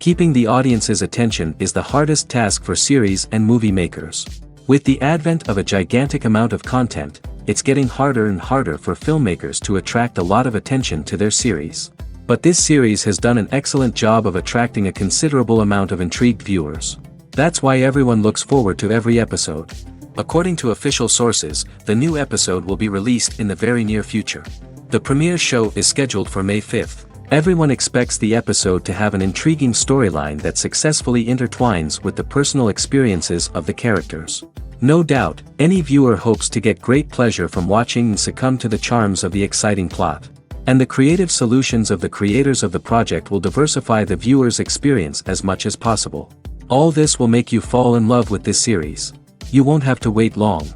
Keeping the audience's attention is the hardest task for series and movie makers. With the advent of a gigantic amount of content, it's getting harder and harder for filmmakers to attract a lot of attention to their series. But this series has done an excellent job of attracting a considerable amount of intrigued viewers. That's why everyone looks forward to every episode. According to official sources, the new episode will be released in the very near future. The premiere show is scheduled for May 5th. Everyone expects the episode to have an intriguing storyline that successfully intertwines with the personal experiences of the characters. No doubt, any viewer hopes to get great pleasure from watching and succumb to the charms of the exciting plot. And the creative solutions of the creators of the project will diversify the viewer's experience as much as possible. All this will make you fall in love with this series. You won't have to wait long.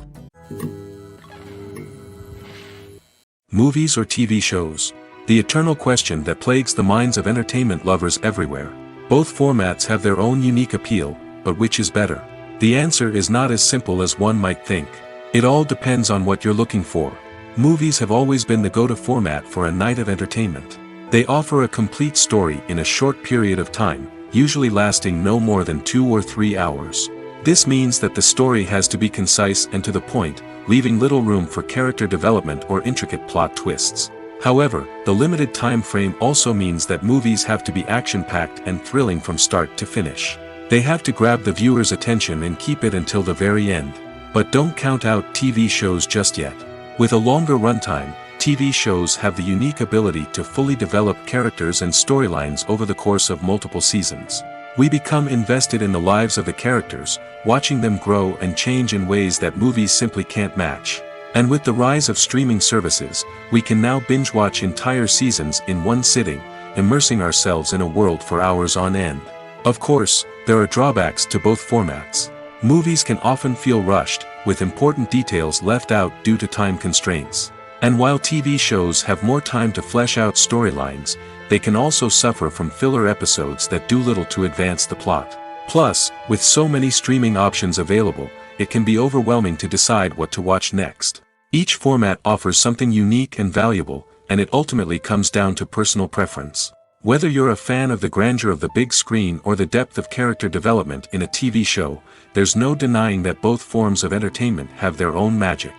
Movies or TV shows? The eternal question that plagues the minds of entertainment lovers everywhere. Both formats have their own unique appeal, but which is better? The answer is not as simple as one might think. It all depends on what you're looking for. Movies have always been the go-to format for a night of entertainment. They offer a complete story in a short period of time, usually lasting no more than 2 or 3 hours. This means that the story has to be concise and to the point, leaving little room for character development or intricate plot twists. However, the limited time frame also means that movies have to be action-packed and thrilling from start to finish. They have to grab the viewer's attention and keep it until the very end. But don't count out TV shows just yet. With a longer runtime, TV shows have the unique ability to fully develop characters and storylines over the course of multiple seasons. We become invested in the lives of the characters, watching them grow and change in ways that movies simply can't match. And with the rise of streaming services, we can now binge-watch entire seasons in one sitting, immersing ourselves in a world for hours on end. Of course, there are drawbacks to both formats. Movies can often feel rushed, with important details left out due to time constraints. And while TV shows have more time to flesh out storylines, they can also suffer from filler episodes that do little to advance the plot. Plus, with so many streaming options available, it can be overwhelming to decide what to watch next. Each format offers something unique and valuable, and it ultimately comes down to personal preference. Whether you're a fan of the grandeur of the big screen or the depth of character development in a TV show, there's no denying that both forms of entertainment have their own magic.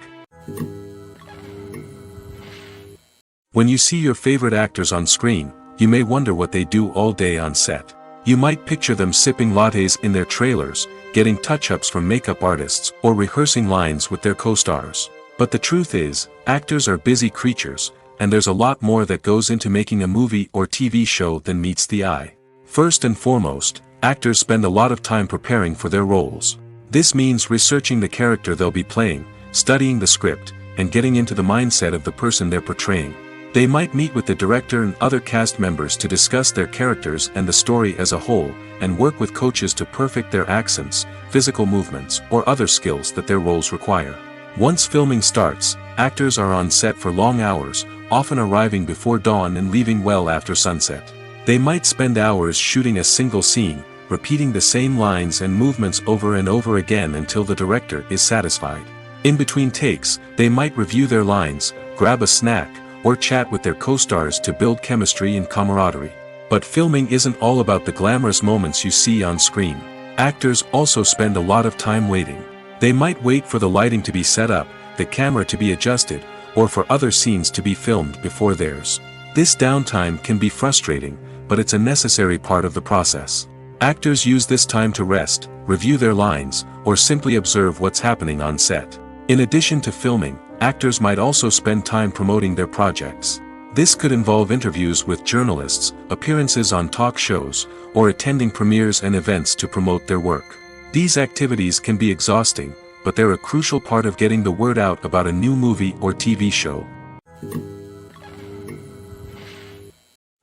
When you see your favorite actors on screen, you may wonder what they do all day on set. You might picture them sipping lattes in their trailers, getting touch-ups from makeup artists, or rehearsing lines with their co-stars. But the truth is, actors are busy creatures, and there's a lot more that goes into making a movie or TV show than meets the eye. First and foremost, actors spend a lot of time preparing for their roles. This means researching the character they'll be playing, studying the script, and getting into the mindset of the person they're portraying. They might meet with the director and other cast members to discuss their characters and the story as a whole, and work with coaches to perfect their accents, physical movements, or other skills that their roles require. Once filming starts, actors are on set for long hours, often arriving before dawn and leaving well after sunset. They might spend hours shooting a single scene, repeating the same lines and movements over and over again until the director is satisfied. In between takes, they might review their lines, grab a snack, or chat with their co-stars to build chemistry and camaraderie. But filming isn't all about the glamorous moments you see on screen. Actors also spend a lot of time waiting. They might wait for the lighting to be set up, the camera to be adjusted, or for other scenes to be filmed before theirs. This downtime can be frustrating, but it's a necessary part of the process. Actors use this time to rest, review their lines, or simply observe what's happening on set. In addition to filming, actors might also spend time promoting their projects. This could involve interviews with journalists, appearances on talk shows, or attending premieres and events to promote their work. These activities can be exhausting, but they're a crucial part of getting the word out about a new movie or TV show.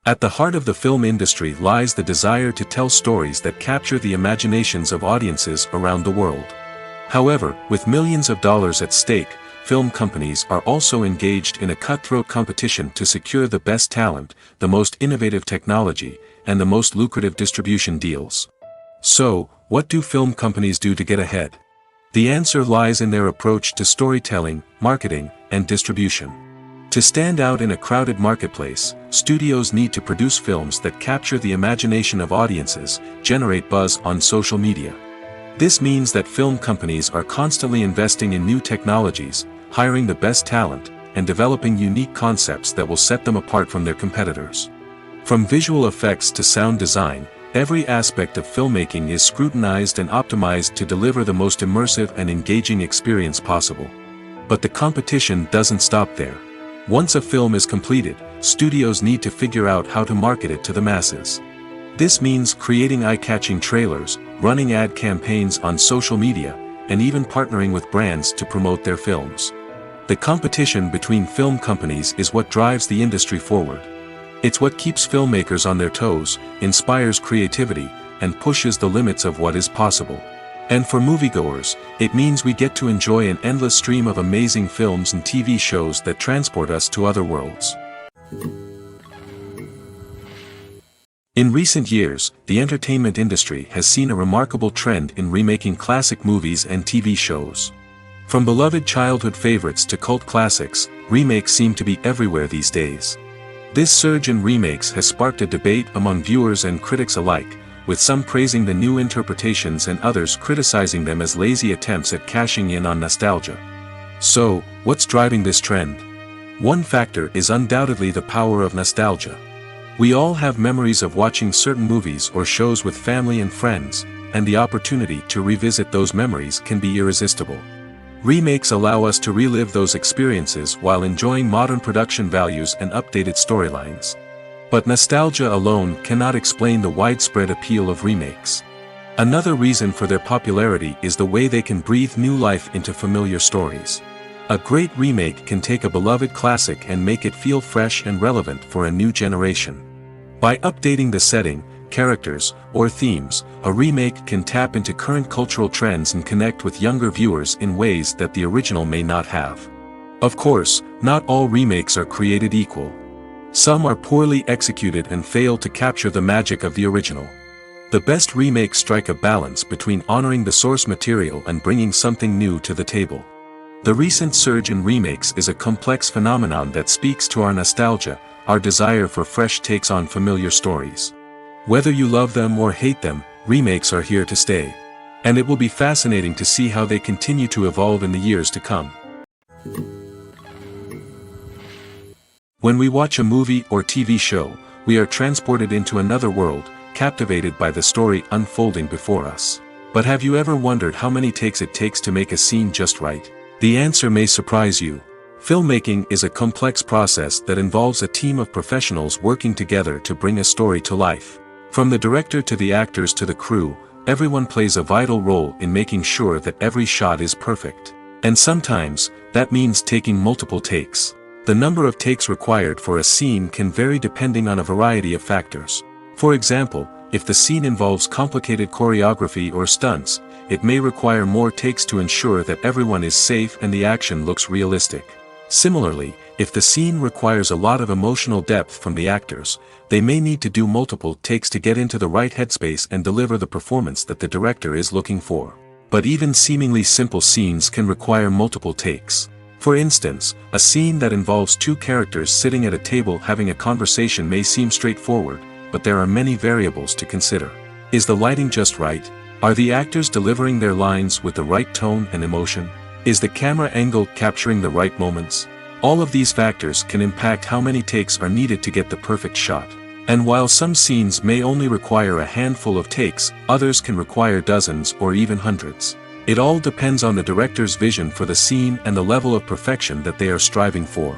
At the heart of the film industry lies the desire to tell stories that capture the imaginations of audiences around the world. However, with millions of dollars at stake, film companies are also engaged in a cutthroat competition to secure the best talent, the most innovative technology, and the most lucrative distribution deals. So, what do film companies do to get ahead? The answer lies in their approach to storytelling, marketing, and distribution. To stand out in a crowded marketplace, studios need to produce films that capture the imagination of audiences, generate buzz on social media. This means that film companies are constantly investing in new technologies, hiring the best talent, and developing unique concepts that will set them apart from their competitors. From visual effects to sound design, every aspect of filmmaking is scrutinized and optimized to deliver the most immersive and engaging experience possible. But the competition doesn't stop there. Once a film is completed, studios need to figure out how to market it to the masses. This means creating eye-catching trailers, running ad campaigns on social media, and even partnering with brands to promote their films. The competition between film companies is what drives the industry forward. It's what keeps filmmakers on their toes, inspires creativity, and pushes the limits of what is possible. And for moviegoers, it means we get to enjoy an endless stream of amazing films and TV shows that transport us to other worlds. In recent years, the entertainment industry has seen a remarkable trend in remaking classic movies and TV shows. From beloved childhood favorites to cult classics, remakes seem to be everywhere these days. This surge in remakes has sparked a debate among viewers and critics alike, with some praising the new interpretations and others criticizing them as lazy attempts at cashing in on nostalgia. So, what's driving this trend? One factor is undoubtedly the power of nostalgia. We all have memories of watching certain movies or shows with family and friends, and the opportunity to revisit those memories can be irresistible. Remakes allow us to relive those experiences while enjoying modern production values and updated storylines. But nostalgia alone cannot explain the widespread appeal of remakes. Another reason for their popularity is the way they can breathe new life into familiar stories. A great remake can take a beloved classic and make it feel fresh and relevant for a new generation. By updating the setting, characters, or themes, a remake can tap into current cultural trends and connect with younger viewers in ways that the original may not have. Of course, not all remakes are created equal. Some are poorly executed and fail to capture the magic of the original. The best remakes strike a balance between honoring the source material and bringing something new to the table. The recent surge in remakes is a complex phenomenon that speaks to our nostalgia, our desire for fresh takes on familiar stories. Whether you love them or hate them, remakes are here to stay. And it will be fascinating to see how they continue to evolve in the years to come. When we watch a movie or TV show, we are transported into another world, captivated by the story unfolding before us. But have you ever wondered how many takes it takes to make a scene just right? The answer may surprise you. Filmmaking is a complex process that involves a team of professionals working together to bring a story to life. From the director to the actors to the crew, everyone plays a vital role in making sure that every shot is perfect. And sometimes, that means taking multiple takes. The number of takes required for a scene can vary depending on a variety of factors. For example, if the scene involves complicated choreography or stunts, it may require more takes to ensure that everyone is safe and the action looks realistic. Similarly, if the scene requires a lot of emotional depth from the actors, they may need to do multiple takes to get into the right headspace and deliver the performance that the director is looking for. But even seemingly simple scenes can require multiple takes. For instance, a scene that involves two characters sitting at a table having a conversation may seem straightforward, but there are many variables to consider. Is the lighting just right? Are the actors delivering their lines with the right tone and emotion? Is the camera angle capturing the right moments? All of these factors can impact how many takes are needed to get the perfect shot. And while some scenes may only require a handful of takes, others can require dozens or even hundreds. It all depends on the director's vision for the scene and the level of perfection that they are striving for.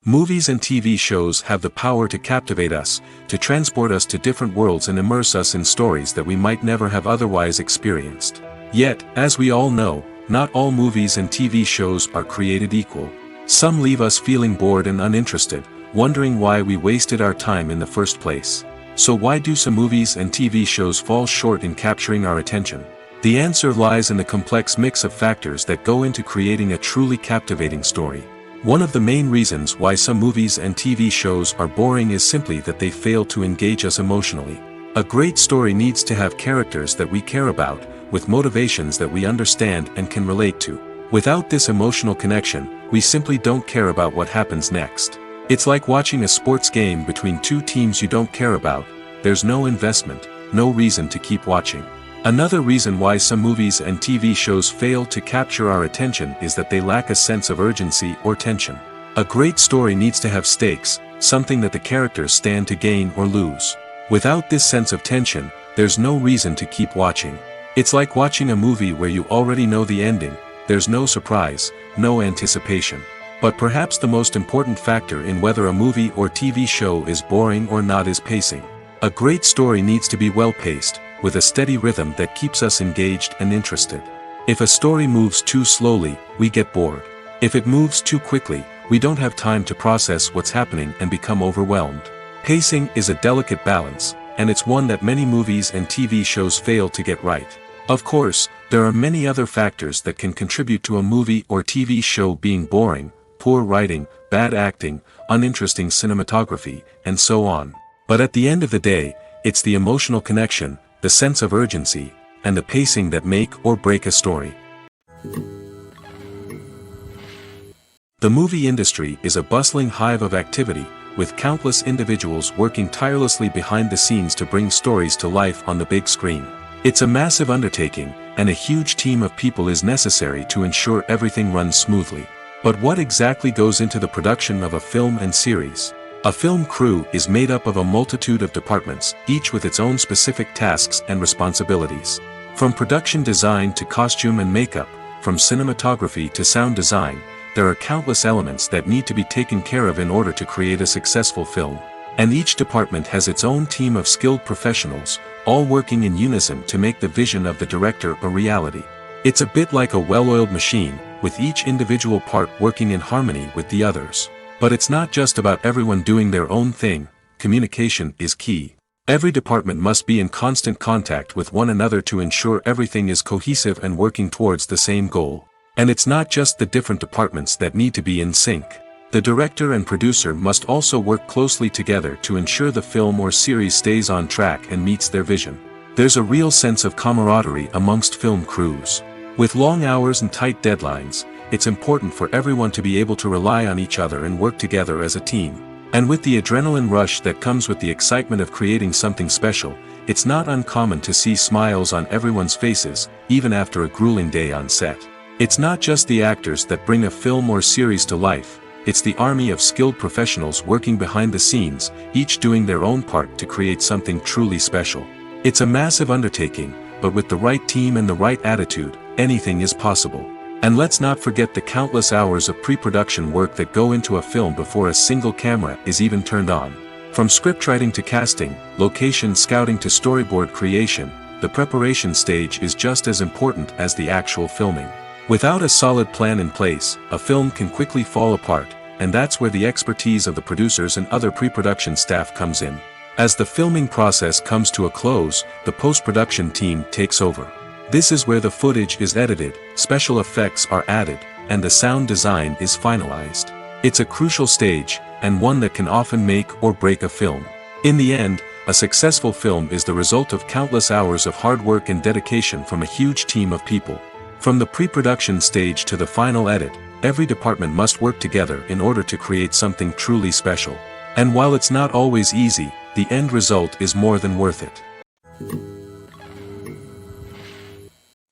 Movies and TV shows have the power to captivate us, to transport us to different worlds and immerse us in stories that we might never have otherwise experienced. Yet, as we all know, not all movies and TV shows are created equal. Some leave us feeling bored and uninterested, wondering why we wasted our time in the first place. So why do some movies and TV shows fall short in capturing our attention? The answer lies in the complex mix of factors that go into creating a truly captivating story. One of the main reasons why some movies and TV shows are boring is simply that they fail to engage us emotionally. A great story needs to have characters that we care about, with motivations that we understand and can relate to. Without this emotional connection, we simply don't care about what happens next. It's like watching a sports game between two teams you don't care about. There's no investment, no reason to keep watching. Another reason why some movies and TV shows fail to capture our attention is that they lack a sense of urgency or tension. A great story needs to have stakes, something that the characters stand to gain or lose. Without this sense of tension, there's no reason to keep watching. It's like watching a movie where you already know the ending. There's no surprise, no anticipation. But perhaps the most important factor in whether a movie or TV show is boring or not is pacing. A great story needs to be well-paced, with a steady rhythm that keeps us engaged and interested. If a story moves too slowly, we get bored. If it moves too quickly, we don't have time to process what's happening and become overwhelmed. Pacing is a delicate balance, and it's one that many movies and TV shows fail to get right. Of course, there are many other factors that can contribute to a movie or TV show being boring: poor writing, bad acting, uninteresting cinematography, and so on. But at the end of the day, it's the emotional connection, the sense of urgency, and the pacing that make or break a story. The movie industry is a bustling hive of activity, with countless individuals working tirelessly behind the scenes to bring stories to life on the big screen. It's a massive undertaking, and a huge team of people is necessary to ensure everything runs smoothly. But what exactly goes into the production of a film and series? A film crew is made up of a multitude of departments, each with its own specific tasks and responsibilities. From production design to costume and makeup, from cinematography to sound design, there are countless elements that need to be taken care of in order to create a successful film. And each department has its own team of skilled professionals, all working in unison to make the vision of the director a reality. It's a bit like a well-oiled machine, with each individual part working in harmony with the others. But it's not just about everyone doing their own thing. Communication is key. Every department must be in constant contact with one another to ensure everything is cohesive and working towards the same goal. And it's not just the different departments that need to be in sync. The director and producer must also work closely together to ensure the film or series stays on track and meets their vision. There's a real sense of camaraderie amongst film crews. With long hours and tight deadlines, it's important for everyone to be able to rely on each other and work together as a team. And with the adrenaline rush that comes with the excitement of creating something special, it's not uncommon to see smiles on everyone's faces, even after a grueling day on set. It's not just the actors that bring a film or series to life. It's the army of skilled professionals working behind the scenes, each doing their own part to create something truly special. It's a massive undertaking, but with the right team and the right attitude, anything is possible. And let's not forget the countless hours of pre-production work that go into a film before a single camera is even turned on. From scriptwriting to casting, location scouting to storyboard creation, the preparation stage is just as important as the actual filming. Without a solid plan in place, a film can quickly fall apart, and that's where the expertise of the producers and other pre-production staff comes in. As the filming process comes to a close, the post-production team takes over. This is where the footage is edited, special effects are added, and the sound design is finalized. It's a crucial stage, and one that can often make or break a film. In the end, a successful film is the result of countless hours of hard work and dedication from a huge team of people. From the pre-production stage to the final edit, every department must work together in order to create something truly special. And while it's not always easy, the end result is more than worth it.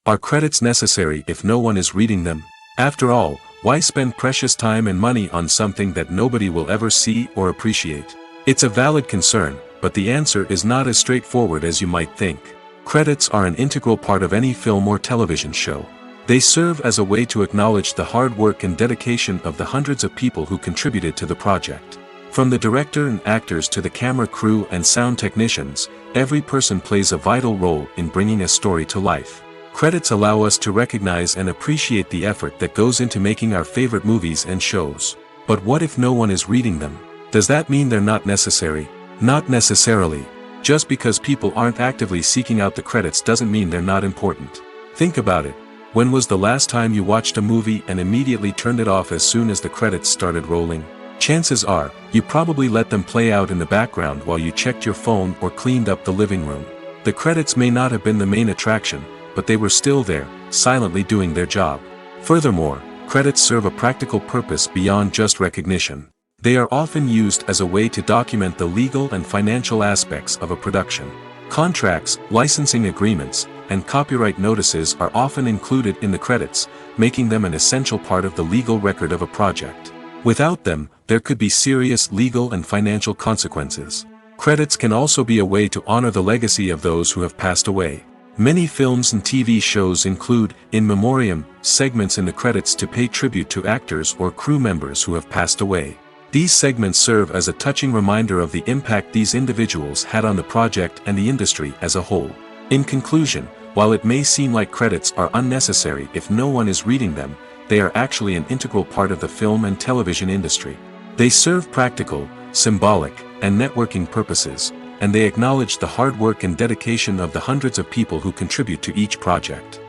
Are credits necessary if no one is reading them? After all, why spend precious time and money on something that nobody will ever see or appreciate? It's a valid concern, but the answer is not as straightforward as you might think. Credits are an integral part of any film or television show. They serve as a way to acknowledge the hard work and dedication of the hundreds of people who contributed to the project. From the director and actors to the camera crew and sound technicians, every person plays a vital role in bringing a story to life. Credits allow us to recognize and appreciate the effort that goes into making our favorite movies and shows. But what if no one is reading them? Does that mean they're not necessary? Not necessarily. Just because people aren't actively seeking out the credits doesn't mean they're not important. Think about it. When was the last time you watched a movie and immediately turned it off as soon as the credits started rolling? Chances are, you probably let them play out in the background while you checked your phone or cleaned up the living room. The credits may not have been the main attraction, but they were still there, silently doing their job. Furthermore, credits serve a practical purpose beyond just recognition. They are often used as a way to document the legal and financial aspects of a production. Contracts, licensing agreements, and copyright notices are often included in the credits, making them an essential part of the legal record of a project. Without them, there could be serious legal and financial consequences. Credits can also be a way to honor the legacy of those who have passed away. Many films and TV shows include, in memoriam, segments in the credits to pay tribute to actors or crew members who have passed away. These segments serve as a touching reminder of the impact these individuals had on the project and the industry as a whole. In conclusion, while it may seem like credits are unnecessary if no one is reading them, they are actually an integral part of the film and television industry. They serve practical, symbolic, and networking purposes, and they acknowledge the hard work and dedication of the hundreds of people who contribute to each project.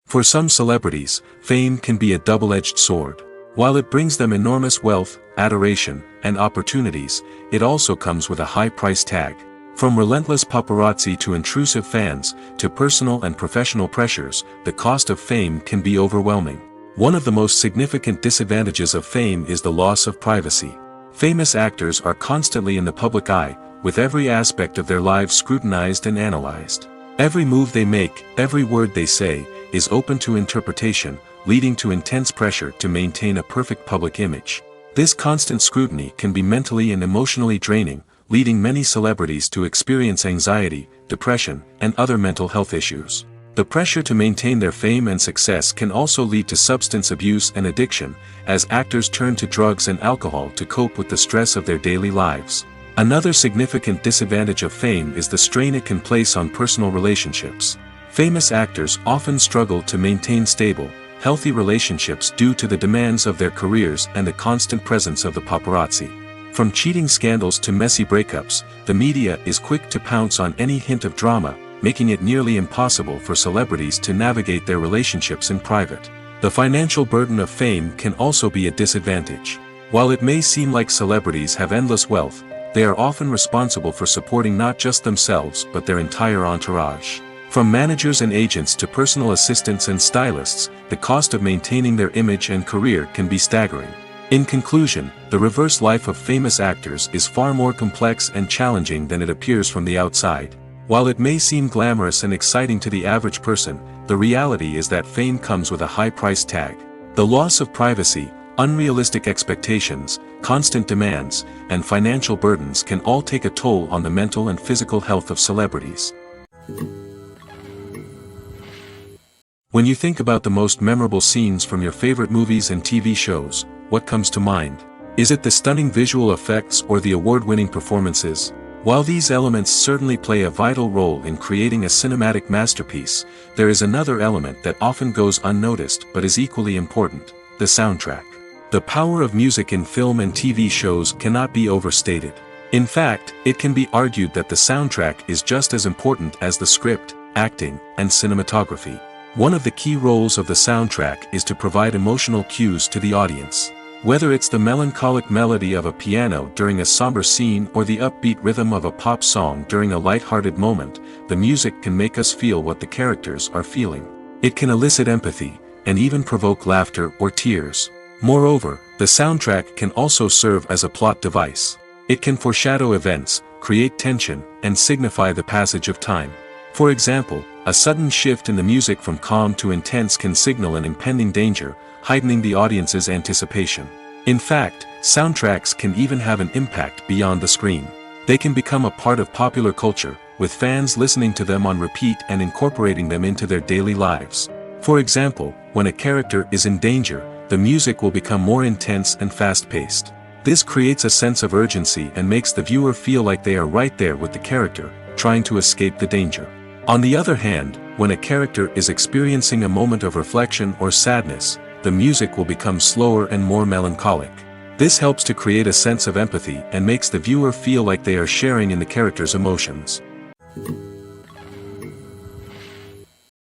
For some celebrities, fame can be a double-edged sword. While it brings them enormous wealth, adoration, and opportunities, it also comes with a high price tag. From relentless paparazzi to intrusive fans, to personal and professional pressures, the cost of fame can be overwhelming. One of the most significant disadvantages of fame is the loss of privacy. Famous actors are constantly in the public eye, with every aspect of their lives scrutinized and analyzed. Every move they make, every word they say, is open to interpretation, leading to intense pressure to maintain a perfect public image. This constant scrutiny can be mentally and emotionally draining, leading many celebrities to experience anxiety, depression, and other mental health issues. The pressure to maintain their fame and success can also lead to substance abuse and addiction, as actors turn to drugs and alcohol to cope with the stress of their daily lives. Another significant disadvantage of fame is the strain it can place on personal relationships. Famous actors often struggle to maintain stable, healthy relationships due to the demands of their careers and the constant presence of the paparazzi. From cheating scandals to messy breakups, the media is quick to pounce on any hint of drama, making it nearly impossible for celebrities to navigate their relationships in private. The financial burden of fame can also be a disadvantage. While it may seem like celebrities have endless wealth, they are often responsible for supporting not just themselves but their entire entourage. From managers and agents to personal assistants and stylists, the cost of maintaining their image and career can be staggering. In conclusion, the reverse life of famous actors is far more complex and challenging than it appears from the outside. While it may seem glamorous and exciting to the average person, the reality is that fame comes with a high price tag. The loss of privacy, unrealistic expectations, constant demands, and financial burdens can all take a toll on the mental and physical health of celebrities. When you think about the most memorable scenes from your favorite movies and TV shows, what comes to mind? Is it the stunning visual effects or the award-winning performances? While these elements certainly play a vital role in creating a cinematic masterpiece, there is another element that often goes unnoticed but is equally important: the soundtrack. The power of music in film and TV shows cannot be overstated. In fact, it can be argued that the soundtrack is just as important as the script, acting, and cinematography. One of the key roles of the soundtrack is to provide emotional cues to the audience. Whether it's the melancholic melody of a piano during a somber scene or the upbeat rhythm of a pop song during a light-hearted moment, the music can make us feel what the characters are feeling. It can elicit empathy, and even provoke laughter or tears. Moreover, the soundtrack can also serve as a plot device. It can foreshadow events, create tension, and signify the passage of time. For example, a sudden shift in the music from calm to intense can signal an impending danger, heightening the audience's anticipation. In fact, soundtracks can even have an impact beyond the screen. They can become a part of popular culture, with fans listening to them on repeat and incorporating them into their daily lives. For example, when a character is in danger, the music will become more intense and fast-paced. This creates a sense of urgency and makes the viewer feel like they are right there with the character, trying to escape the danger. On the other hand, when a character is experiencing a moment of reflection or sadness, the music will become slower and more melancholic. This helps to create a sense of empathy and makes the viewer feel like they are sharing in the character's emotions.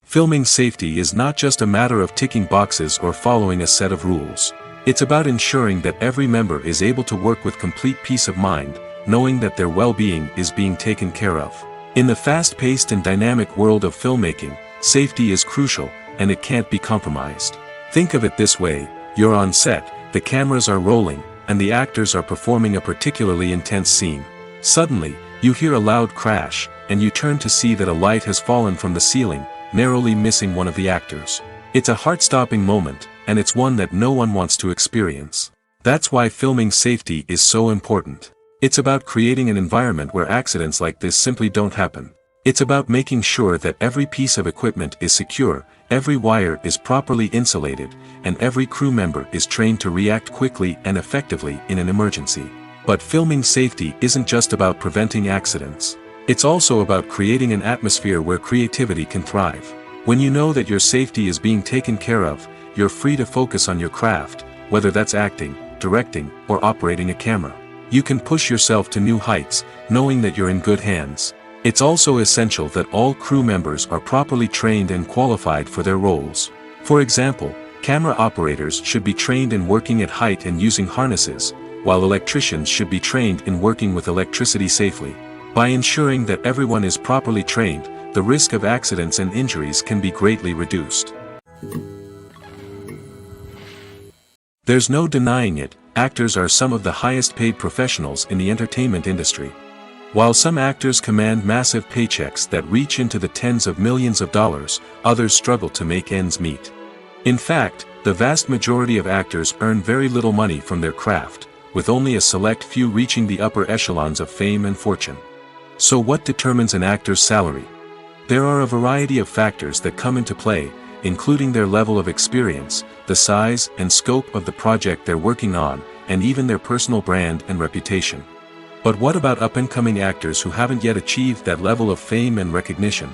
Filming safety is not just a matter of ticking boxes or following a set of rules. It's about ensuring that every member is able to work with complete peace of mind, knowing that their well-being is being taken care of. In the fast-paced and dynamic world of filmmaking, Safety is crucial, and it can't be compromised. Think of it this way: you're on set, the cameras are rolling, and the actors are performing a particularly intense scene. Suddenly, you hear a loud crash, and you turn to see that a light has fallen from the ceiling, narrowly missing one of the actors. It's a heart-stopping moment, and it's one that no one wants to experience. That's why filming safety is so important. It's about creating an environment where accidents like this simply don't happen. It's about making sure that every piece of equipment is secure, every wire is properly insulated, and every crew member is trained to react quickly and effectively in an emergency. But filming safety isn't just about preventing accidents. It's also about creating an atmosphere where creativity can thrive. When you know that your safety is being taken care of, you're free to focus on your craft, whether that's acting, directing, or operating a camera. You can push yourself to new heights, knowing that you're in good hands. It's also essential that all crew members are properly trained and qualified for their roles. For example, camera operators should be trained in working at height and using harnesses, while electricians should be trained in working with electricity safely. By ensuring that everyone is properly trained, the risk of accidents and injuries can be greatly reduced. There's no denying it, actors are some of the highest paid professionals in the entertainment industry. While some actors command massive paychecks that reach into the tens of millions of dollars, others struggle to make ends meet. In fact, the vast majority of actors earn very little money from their craft, with only a select few reaching the upper echelons of fame and fortune. So what determines an actor's salary? There are a variety of factors that come into play, including their level of experience, the size and scope of the project they're working on, and even their personal brand and reputation. But what about up-and-coming actors who haven't yet achieved that level of fame and recognition?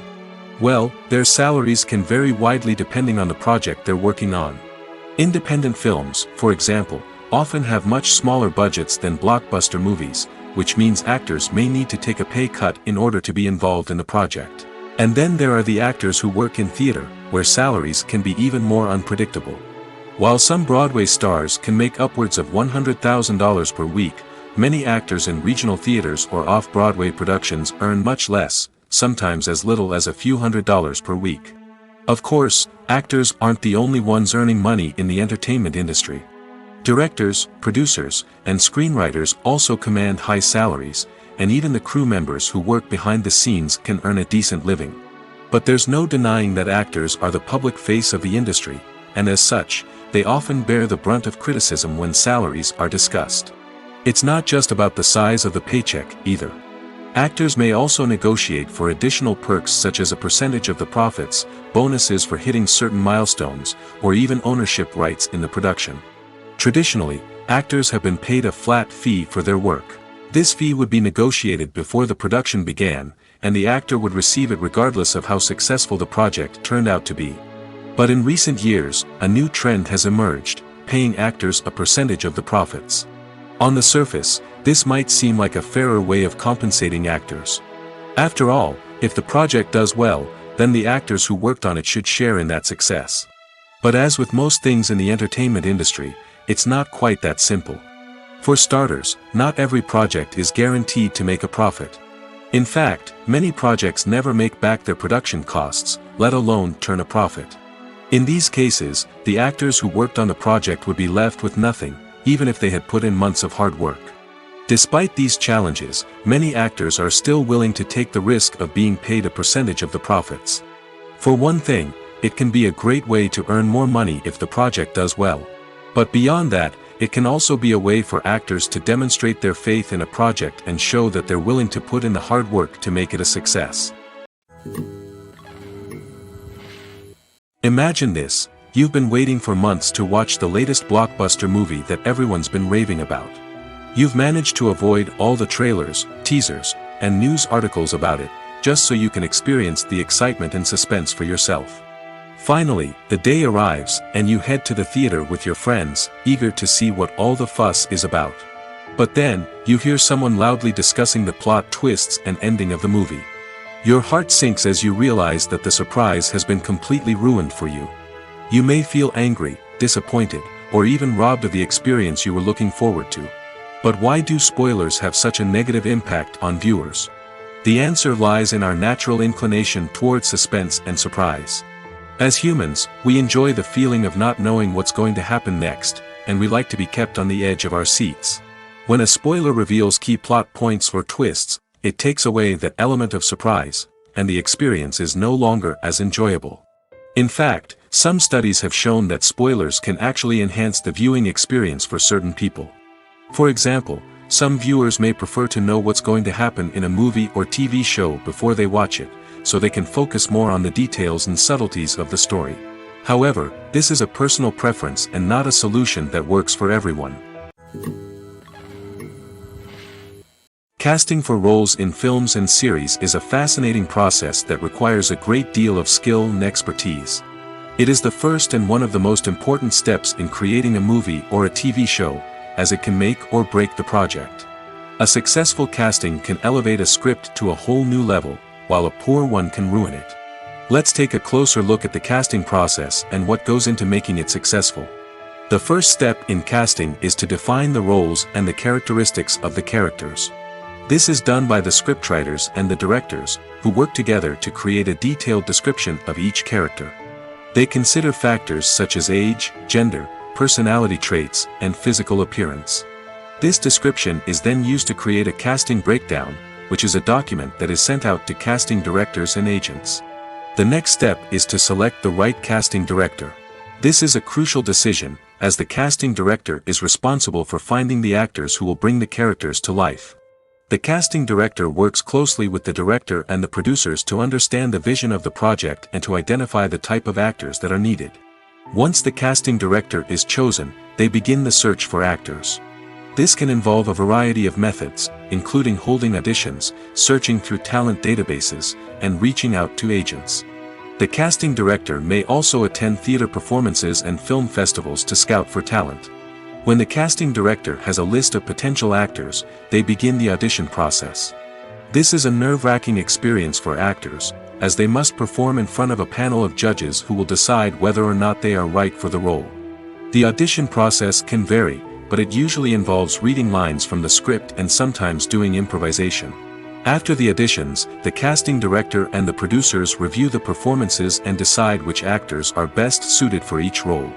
Well, their salaries can vary widely depending on the project they're working on. Independent films, for example, often have much smaller budgets than blockbuster movies, which means actors may need to take a pay cut in order to be involved in the project. And then there are the actors who work in theater, where salaries can be even more unpredictable. While some Broadway stars can make upwards of $100,000 per week, many actors in regional theaters or off-Broadway productions earn much less, sometimes as little as a few $100s per week. Of course, actors aren't the only ones earning money in the entertainment industry. Directors, producers, and screenwriters also command high salaries, and even the crew members who work behind the scenes can earn a decent living. But there's no denying that actors are the public face of the industry, and as such, they often bear the brunt of criticism when salaries are discussed. It's not just about the size of the paycheck, either. Actors may also negotiate for additional perks such as a percentage of the profits, bonuses for hitting certain milestones, or even ownership rights in the production. Traditionally, actors have been paid a flat fee for their work. This fee would be negotiated before the production began, and the actor would receive it regardless of how successful the project turned out to be. But in recent years, a new trend has emerged, paying actors a percentage of the profits. On the surface, this might seem like a fairer way of compensating actors. After all, if the project does well, then the actors who worked on it should share in that success. But as with most things in the entertainment industry, it's not quite that simple. For starters, not every project is guaranteed to make a profit. In fact, many projects never make back their production costs, let alone turn a profit. In these cases, the actors who worked on the project would be left with nothing, even if they had put in months of hard work. Despite these challenges, many actors are still willing to take the risk of being paid a percentage of the profits. For one thing, it can be a great way to earn more money if the project does well. But beyond that, it can also be a way for actors to demonstrate their faith in a project and show that they're willing to put in the hard work to make it a success. Imagine this: you've been waiting for months to watch the latest blockbuster movie that everyone's been raving about. You've managed to avoid all the trailers, teasers, and news articles about it, just so you can experience the excitement and suspense for yourself. Finally, the day arrives, and you head to the theater with your friends, eager to see what all the fuss is about. But then, you hear someone loudly discussing the plot twists and ending of the movie. Your heart sinks as you realize that the surprise has been completely ruined for you. You may feel angry, disappointed, or even robbed of the experience you were looking forward to. But why do spoilers have such a negative impact on viewers? The answer lies in our natural inclination toward suspense and surprise. As humans, we enjoy the feeling of not knowing what's going to happen next, and we like to be kept on the edge of our seats. When a spoiler reveals key plot points or twists, it takes away that element of surprise, and the experience is no longer as enjoyable. In fact, some studies have shown that spoilers can actually enhance the viewing experience for certain people. For example, some viewers may prefer to know what's going to happen in a movie or TV show before they watch it, so they can focus more on the details and subtleties of the story. However, this is a personal preference and not a solution that works for everyone. Casting for roles in films and series is a fascinating process that requires a great deal of skill and expertise. It is the first and one of the most important steps in creating a movie or a TV show, as it can make or break the project. A successful casting can elevate a script to a whole new level, while a poor one can ruin it. Let's take a closer look at the casting process and what goes into making it successful. The first step in casting is to define the roles and the characteristics of the characters. This is done by the scriptwriters and the directors, who work together to create a detailed description of each character. They consider factors such as age, gender, personality traits, and physical appearance. This description is then used to create a casting breakdown, which is a document that is sent out to casting directors and agents. The next step is to select the right casting director. This is a crucial decision, as the casting director is responsible for finding the actors who will bring the characters to life. The casting director works closely with the director and the producers to understand the vision of the project and to identify the type of actors that are needed. Once the casting director is chosen, they begin the search for actors. This can involve a variety of methods, including holding auditions, searching through talent databases, and reaching out to agents. The casting director may also attend theater performances and film festivals to scout for talent. When the casting director has a list of potential actors, they begin the audition process. This is a nerve-wracking experience for actors, as they must perform in front of a panel of judges who will decide whether or not they are right for the role. The audition process can vary, but it usually involves reading lines from the script and sometimes doing improvisation. After the auditions, the casting director and the producers review the performances and decide which actors are best suited for each role.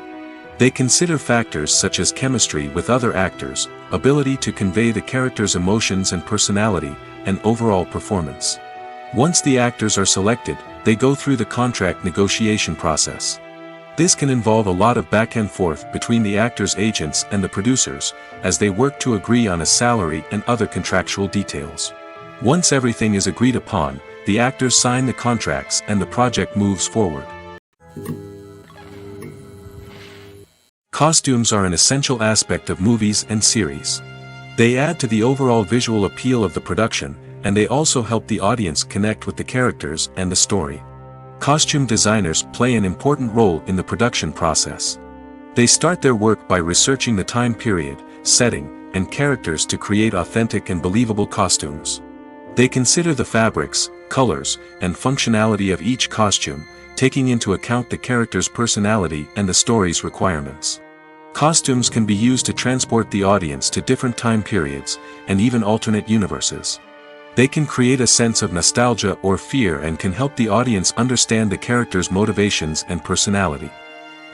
They consider factors such as chemistry with other actors, ability to convey the character's emotions and personality, and overall performance. Once the actors are selected, they go through the contract negotiation process. This can involve a lot of back and forth between the actors' agents and the producers, as they work to agree on a salary and other contractual details. Once everything is agreed upon, the actors sign the contracts and the project moves forward. Costumes are an essential aspect of movies and series. They add to the overall visual appeal of the production, and they also help the audience connect with the characters and the story. Costume designers play an important role in the production process. They start their work by researching the time period, setting, and characters to create authentic and believable costumes. They consider the fabrics, colors, and functionality of each costume, taking into account the character's personality and the story's requirements. Costumes can be used to transport the audience to different time periods, and even alternate universes. They can create a sense of nostalgia or fear and can help the audience understand the character's motivations and personality.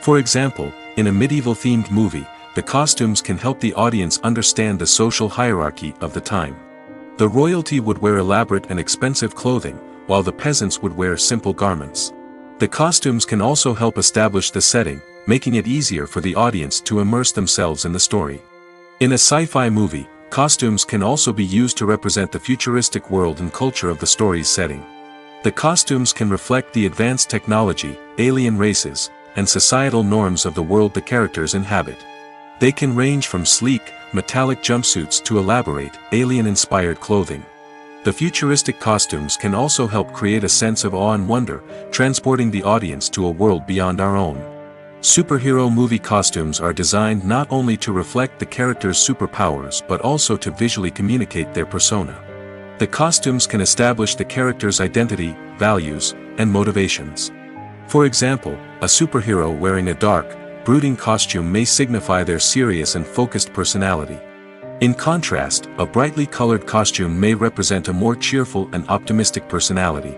For example, in a medieval-themed movie, the costumes can help the audience understand the social hierarchy of the time. The royalty would wear elaborate and expensive clothing, while the peasants would wear simple garments. The costumes can also help establish the setting, making it easier for the audience to immerse themselves in the story. In a sci-fi movie, costumes can also be used to represent the futuristic world and culture of the story's setting. The costumes can reflect the advanced technology, alien races, and societal norms of the world the characters inhabit. They can range from sleek, metallic jumpsuits to elaborate, alien-inspired clothing. The futuristic costumes can also help create a sense of awe and wonder, transporting the audience to a world beyond our own. Superhero movie costumes are designed not only to reflect the character's superpowers but also to visually communicate their persona. The costumes can establish the character's identity, values, and motivations. For example, a superhero wearing a dark, brooding costume may signify their serious and focused personality. In contrast, a brightly colored costume may represent a more cheerful and optimistic personality.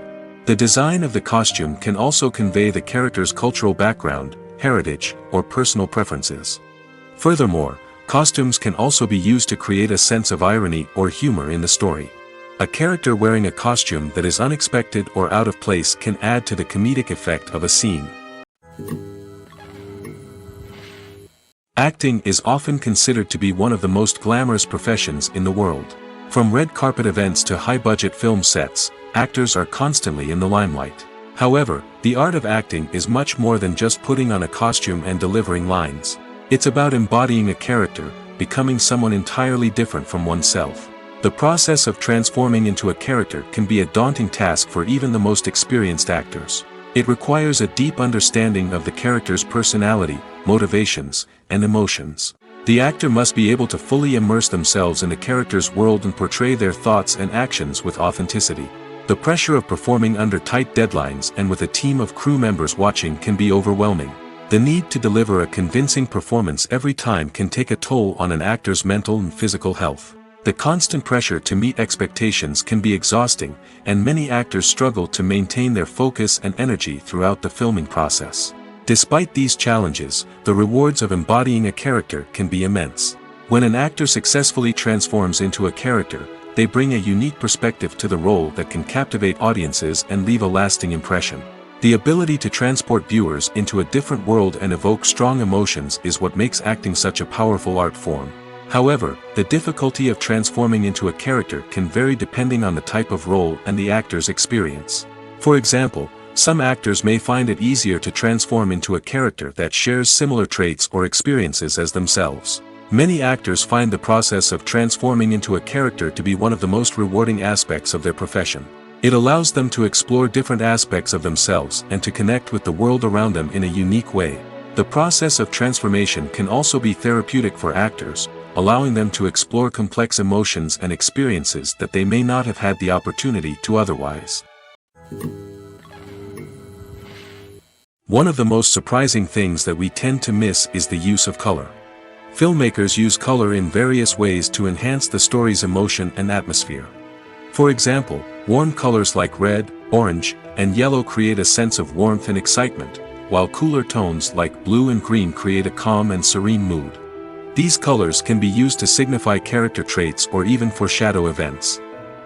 The design of the costume can also convey the character's cultural background, heritage, or personal preferences. Furthermore, costumes can also be used to create a sense of irony or humor in the story. A character wearing a costume that is unexpected or out of place can add to the comedic effect of a scene. Acting is often considered to be one of the most glamorous professions in the world. From red carpet events to high-budget film sets, actors are constantly in the limelight. However, the art of acting is much more than just putting on a costume and delivering lines. It's about embodying a character, becoming someone entirely different from oneself. The process of transforming into a character can be a daunting task for even the most experienced actors. It requires a deep understanding of the character's personality, motivations, and emotions. The actor must be able to fully immerse themselves in the character's world and portray their thoughts and actions with authenticity. The pressure of performing under tight deadlines and with a team of crew members watching can be overwhelming. The need to deliver a convincing performance every time can take a toll on an actor's mental and physical health. The constant pressure to meet expectations can be exhausting, and many actors struggle to maintain their focus and energy throughout the filming process. Despite these challenges, the rewards of embodying a character can be immense. When an actor successfully transforms into a character, they bring a unique perspective to the role that can captivate audiences and leave a lasting impression. The ability to transport viewers into a different world and evoke strong emotions is what makes acting such a powerful art form. However, the difficulty of transforming into a character can vary depending on the type of role and the actor's experience. For example, some actors may find it easier to transform into a character that shares similar traits or experiences as themselves. Many actors find the process of transforming into a character to be one of the most rewarding aspects of their profession. It allows them to explore different aspects of themselves and to connect with the world around them in a unique way. The process of transformation can also be therapeutic for actors, allowing them to explore complex emotions and experiences that they may not have had the opportunity to otherwise. One of the most surprising things that we tend to miss is the use of color. Filmmakers use color in various ways to enhance the story's emotion and atmosphere. For example, warm colors like red, orange, and yellow create a sense of warmth and excitement, while cooler tones like blue and green create a calm and serene mood. These colors can be used to signify character traits or even foreshadow events.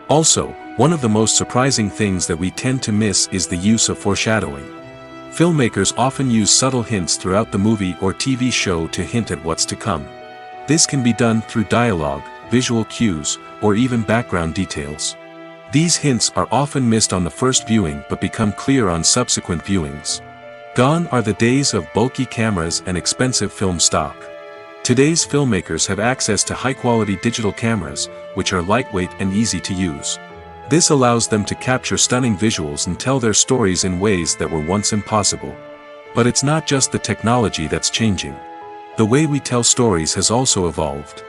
Also, one of the most surprising things that we tend to miss is the use of foreshadowing. Filmmakers often use subtle hints throughout the movie or TV show to hint at what's to come. This can be done through dialogue, visual cues, or even background details. These hints are often missed on the first viewing but become clear on subsequent viewings. Gone are the days of bulky cameras and expensive film stock. Today's filmmakers have access to high-quality digital cameras, which are lightweight and easy to use. This allows them to capture stunning visuals and tell their stories in ways that were once impossible. But it's not just the technology that's changing. The way we tell stories has also evolved.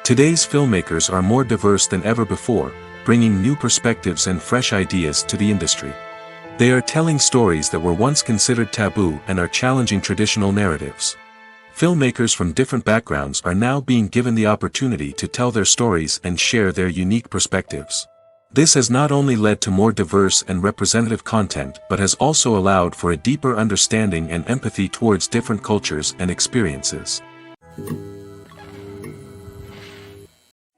Today's filmmakers are more diverse than ever before, bringing new perspectives and fresh ideas to the industry. They are telling stories that were once considered taboo and are challenging traditional narratives. Filmmakers from different backgrounds are now being given the opportunity to tell their stories and share their unique perspectives. This has not only led to more diverse and representative content but has also allowed for a deeper understanding and empathy towards different cultures and experiences.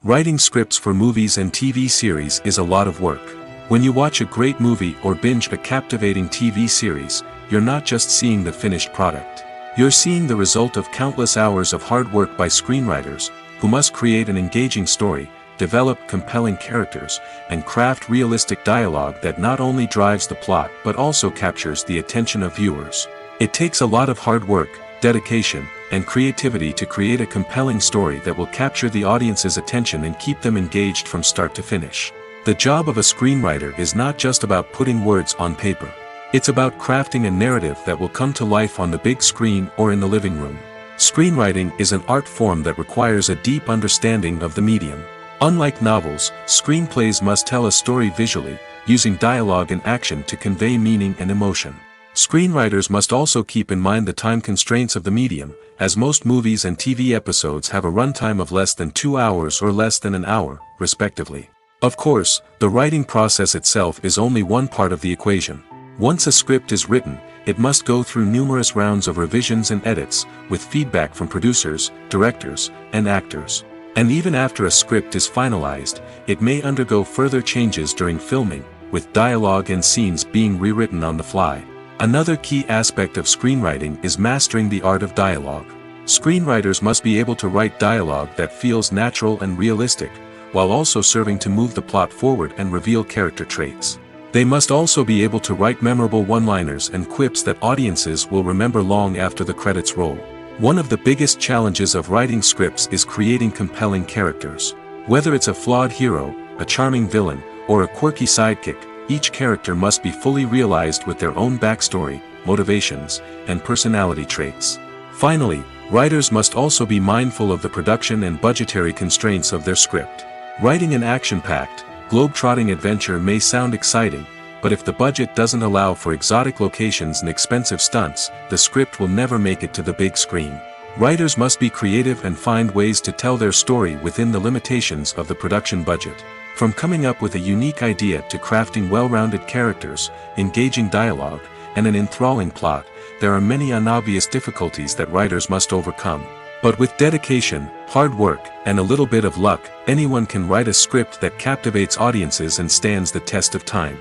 Writing scripts for movies and TV series is a lot of work. When you watch a great movie or binge a captivating TV series, you're not just seeing the finished product. You're seeing the result of countless hours of hard work by screenwriters, who must create an engaging story, develop compelling characters, and craft realistic dialogue that not only drives the plot but also captures the attention of viewers. It takes a lot of hard work, dedication, and creativity to create a compelling story that will capture the audience's attention and keep them engaged from start to finish. The job of a screenwriter is not just about putting words on paper. It's about crafting a narrative that will come to life on the big screen or in the living room. Screenwriting is an art form that requires a deep understanding of the medium. Unlike novels, screenplays must tell a story visually, using dialogue and action to convey meaning and emotion. Screenwriters must also keep in mind the time constraints of the medium, as most movies and TV episodes have a runtime of less than 2 hours or less than an hour, respectively. Of course, the writing process itself is only one part of the equation. Once a script is written, it must go through numerous rounds of revisions and edits, with feedback from producers, directors, and actors. And even after a script is finalized, it may undergo further changes during filming, with dialogue and scenes being rewritten on the fly. Another key aspect of screenwriting is mastering the art of dialogue. Screenwriters must be able to write dialogue that feels natural and realistic, while also serving to move the plot forward and reveal character traits. They must also be able to write memorable one-liners and quips that audiences will remember long after the credits roll. One of the biggest challenges of writing scripts is creating compelling characters. Whether it's a flawed hero, a charming villain, or a quirky sidekick, each character must be fully realized with their own backstory, motivations, and personality traits. Finally, writers must also be mindful of the production and budgetary constraints of their script. Writing an action-packed, globe-trotting adventure may sound exciting, but if the budget doesn't allow for exotic locations and expensive stunts, the script will never make it to the big screen. Writers must be creative and find ways to tell their story within the limitations of the production budget. From coming up with a unique idea to crafting well-rounded characters, engaging dialogue, and an enthralling plot, there are many unobvious difficulties that writers must overcome. But with dedication, hard work, and a little bit of luck, anyone can write a script that captivates audiences and stands the test of time.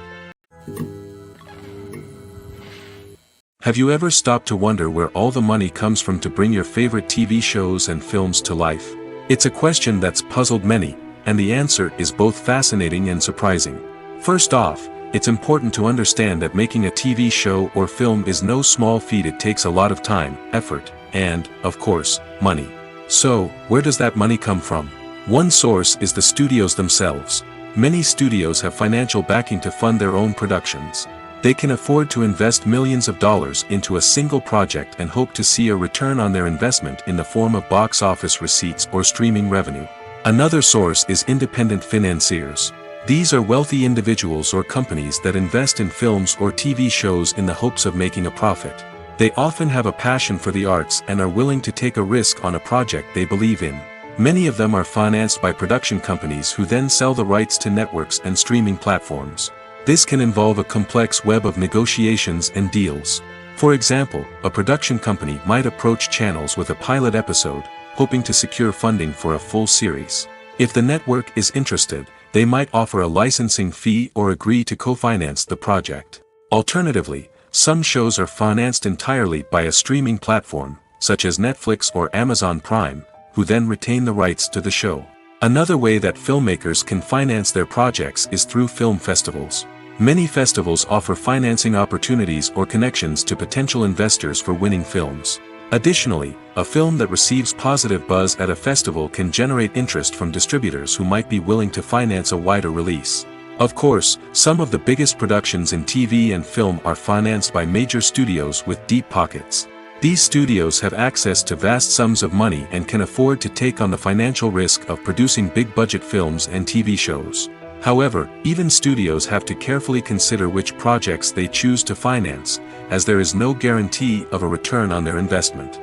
Have you ever stopped to wonder where all the money comes from to bring your favorite TV shows and films to life? It's a question that's puzzled many, and the answer is both fascinating and surprising. First off, it's important to understand that making a TV show or film is no small feat. It takes a lot of time, effort, and, of course, money. So, where does that money come from? One source is the studios themselves. Many studios have financial backing to fund their own productions. They can afford to invest millions of dollars into a single project and hope to see a return on their investment in the form of box office receipts or streaming revenue. Another source is independent financiers. These are wealthy individuals or companies that invest in films or TV shows in the hopes of making a profit. They often have a passion for the arts and are willing to take a risk on a project they believe in. Many of them are financed by production companies who then sell the rights to networks and streaming platforms. This can involve a complex web of negotiations and deals. For example, a production company might approach channels with a pilot episode, hoping to secure funding for a full series. If the network is interested, they might offer a licensing fee or agree to co-finance the project. Alternatively, some shows are financed entirely by a streaming platform, such as Netflix or Amazon Prime, who then retain the rights to the show. Another way that filmmakers can finance their projects is through film festivals. Many festivals offer financing opportunities or connections to potential investors for winning films. Additionally, a film that receives positive buzz at a festival can generate interest from distributors who might be willing to finance a wider release. Of course, some of the biggest productions in TV and film are financed by major studios with deep pockets. These studios have access to vast sums of money and can afford to take on the financial risk of producing big-budget films and TV shows. However, even studios have to carefully consider which projects they choose to finance, as there is no guarantee of a return on their investment.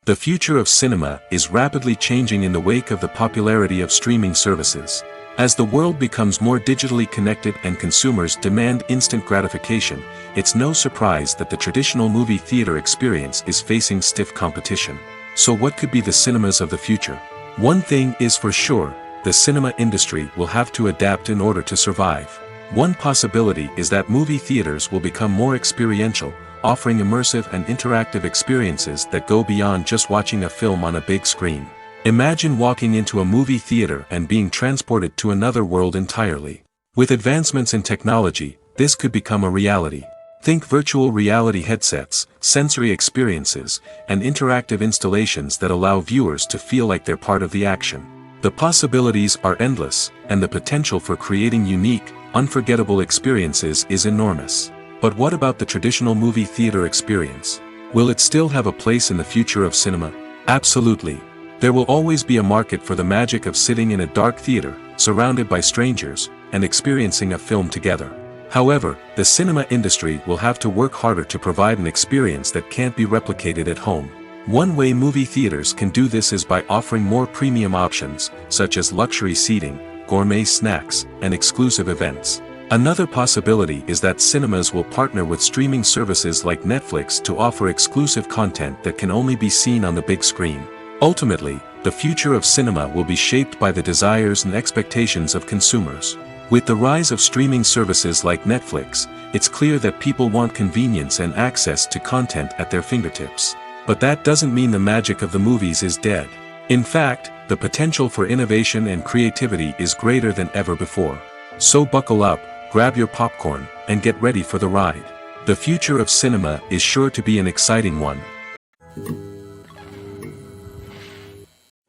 The future of cinema is rapidly changing in the wake of the popularity of streaming services. As the world becomes more digitally connected and consumers demand instant gratification, it's no surprise that the traditional movie theater experience is facing stiff competition. So what could be the cinemas of the future? One thing is for sure, the cinema industry will have to adapt in order to survive. One possibility is that movie theaters will become more experiential, offering immersive and interactive experiences that go beyond just watching a film on a big screen. Imagine walking into a movie theater and being transported to another world entirely. With advancements in technology, this could become a reality. Think virtual reality headsets, sensory experiences, and interactive installations that allow viewers to feel like they're part of the action. The possibilities are endless, and the potential for creating unique, unforgettable experiences is enormous. But what about the traditional movie theater experience? Will it still have a place in the future of cinema? Absolutely. There will always be a market for the magic of sitting in a dark theater, surrounded by strangers, and experiencing a film together. However, the cinema industry will have to work harder to provide an experience that can't be replicated at home. One way movie theaters can do this is by offering more premium options, such as luxury seating, gourmet snacks, and exclusive events. Another possibility is that cinemas will partner with streaming services like Netflix to offer exclusive content that can only be seen on the big screen. Ultimately, the future of cinema will be shaped by the desires and expectations of consumers. With the rise of streaming services like Netflix, it's clear that people want convenience and access to content at their fingertips. But that doesn't mean the magic of the movies is dead. In fact, the potential for innovation and creativity is greater than ever before. So buckle up, grab your popcorn, and get ready for the ride. The future of cinema is sure to be an exciting one.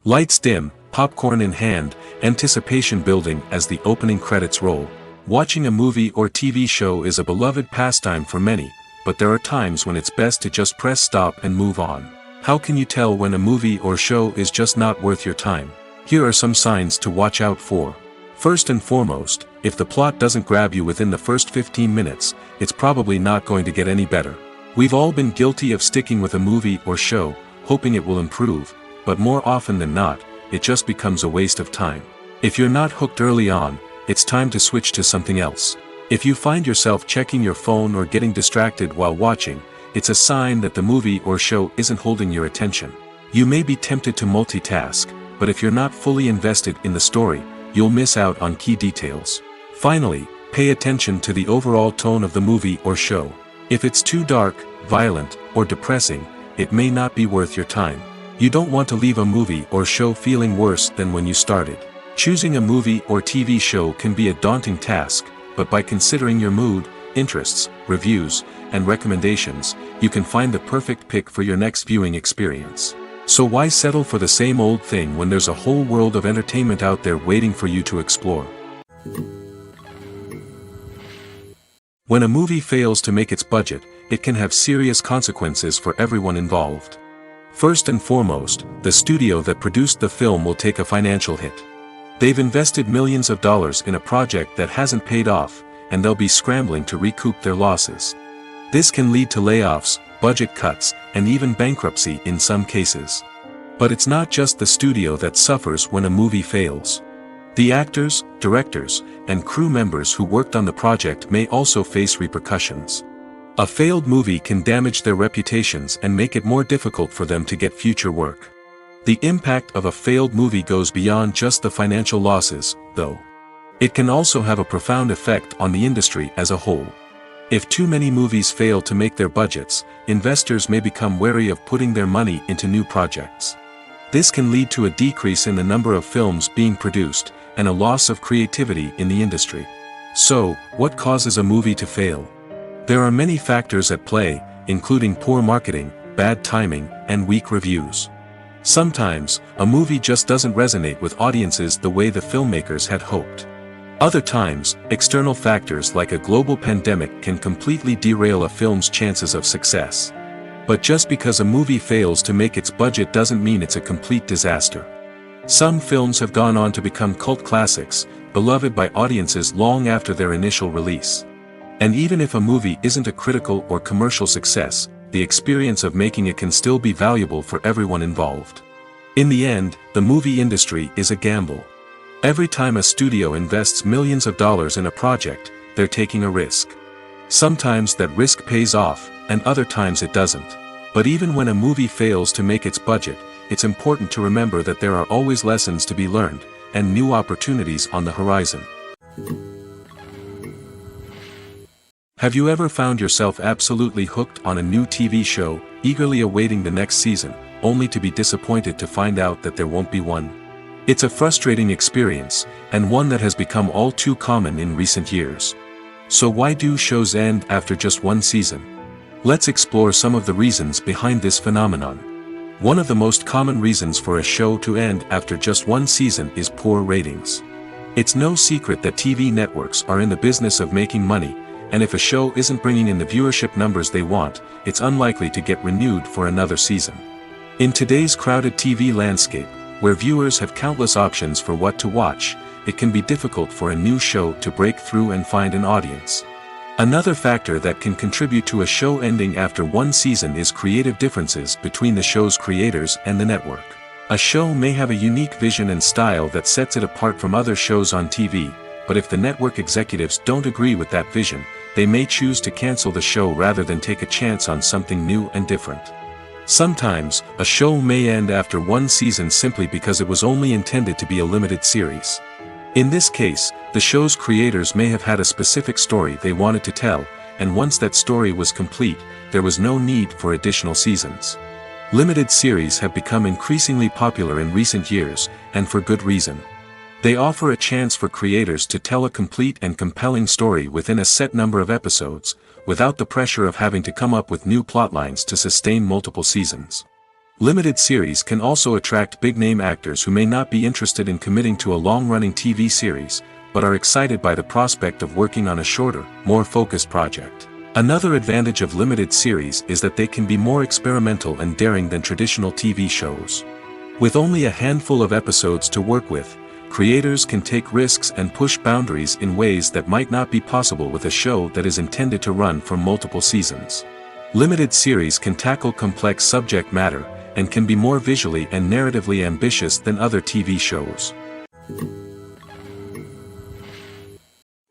Lights dim, popcorn in hand, anticipation building as the opening credits roll. Watching a movie or TV show is a beloved pastime for many, but there are times when it's best to just press stop and move on. How can you tell when a movie or show is just not worth your time? Here are some signs to watch out for. First and foremost, if the plot doesn't grab you within the first 15 minutes, it's probably not going to get any better. We've all been guilty of sticking with a movie or show, hoping it will improve, but more often than not, it just becomes a waste of time. If you're not hooked early on, it's time to switch to something else. If you find yourself checking your phone or getting distracted while watching, it's a sign that the movie or show isn't holding your attention. You may be tempted to multitask, but if you're not fully invested in the story, you'll miss out on key details. Finally, pay attention to the overall tone of the movie or show. If it's too dark, violent, or depressing, it may not be worth your time. You don't want to leave a movie or show feeling worse than when you started. Choosing a movie or TV show can be a daunting task, but by considering your mood, interests, reviews, and recommendations, you can find the perfect pick for your next viewing experience. So why settle for the same old thing when there's a whole world of entertainment out there waiting for you to explore? When a movie fails to make its budget, it can have serious consequences for everyone involved. First and foremost, the studio that produced the film will take a financial hit. They've invested millions of dollars in a project that hasn't paid off, and they'll be scrambling to recoup their losses. This can lead to layoffs, budget cuts, and even bankruptcy in some cases. But it's not just the studio that suffers when a movie fails. The actors, directors, and crew members who worked on the project may also face repercussions. A failed movie can damage their reputations and make it more difficult for them to get future work. The impact of a failed movie goes beyond just the financial losses, though. It can also have a profound effect on the industry as a whole. If too many movies fail to make their budgets, investors may become wary of putting their money into new projects. This can lead to a decrease in the number of films being produced, and a loss of creativity in the industry. So, what causes a movie to fail? There are many factors at play, including poor marketing, bad timing, and weak reviews. Sometimes, a movie just doesn't resonate with audiences the way the filmmakers had hoped. Other times, external factors like a global pandemic can completely derail a film's chances of success. But just because a movie fails to make its budget doesn't mean it's a complete disaster. Some films have gone on to become cult classics, beloved by audiences long after their initial release. And even if a movie isn't a critical or commercial success, the experience of making it can still be valuable for everyone involved. In the end, the movie industry is a gamble. Every time a studio invests millions of dollars in a project, they're taking a risk. Sometimes that risk pays off, and other times it doesn't. But even when a movie fails to make its budget, it's important to remember that there are always lessons to be learned, and new opportunities on the horizon. Have you ever found yourself absolutely hooked on a new TV show, eagerly awaiting the next season, only to be disappointed to find out that there won't be one? It's a frustrating experience, and one that has become all too common in recent years. So why do shows end after just one season? Let's explore some of the reasons behind this phenomenon. One of the most common reasons for a show to end after just one season is poor ratings. It's no secret that TV networks are in the business of making money, and if a show isn't bringing in the viewership numbers they want, it's unlikely to get renewed for another season. In today's crowded TV landscape, where viewers have countless options for what to watch, it can be difficult for a new show to break through and find an audience. Another factor that can contribute to a show ending after one season is creative differences between the show's creators and the network. A show may have a unique vision and style that sets it apart from other shows on TV, but if the network executives don't agree with that vision, they may choose to cancel the show rather than take a chance on something new and different. Sometimes, a show may end after one season simply because it was only intended to be a limited series. In this case, the show's creators may have had a specific story they wanted to tell, and once that story was complete, there was no need for additional seasons. Limited series have become increasingly popular in recent years, and for good reason. They offer a chance for creators to tell a complete and compelling story within a set number of episodes, without the pressure of having to come up with new plotlines to sustain multiple seasons. Limited series can also attract big-name actors who may not be interested in committing to a long-running TV series, but are excited by the prospect of working on a shorter, more focused project. Another advantage of limited series is that they can be more experimental and daring than traditional TV shows. With only a handful of episodes to work with, creators can take risks and push boundaries in ways that might not be possible with a show that is intended to run for multiple seasons. Limited series can tackle complex subject matter, and can be more visually and narratively ambitious than other TV shows.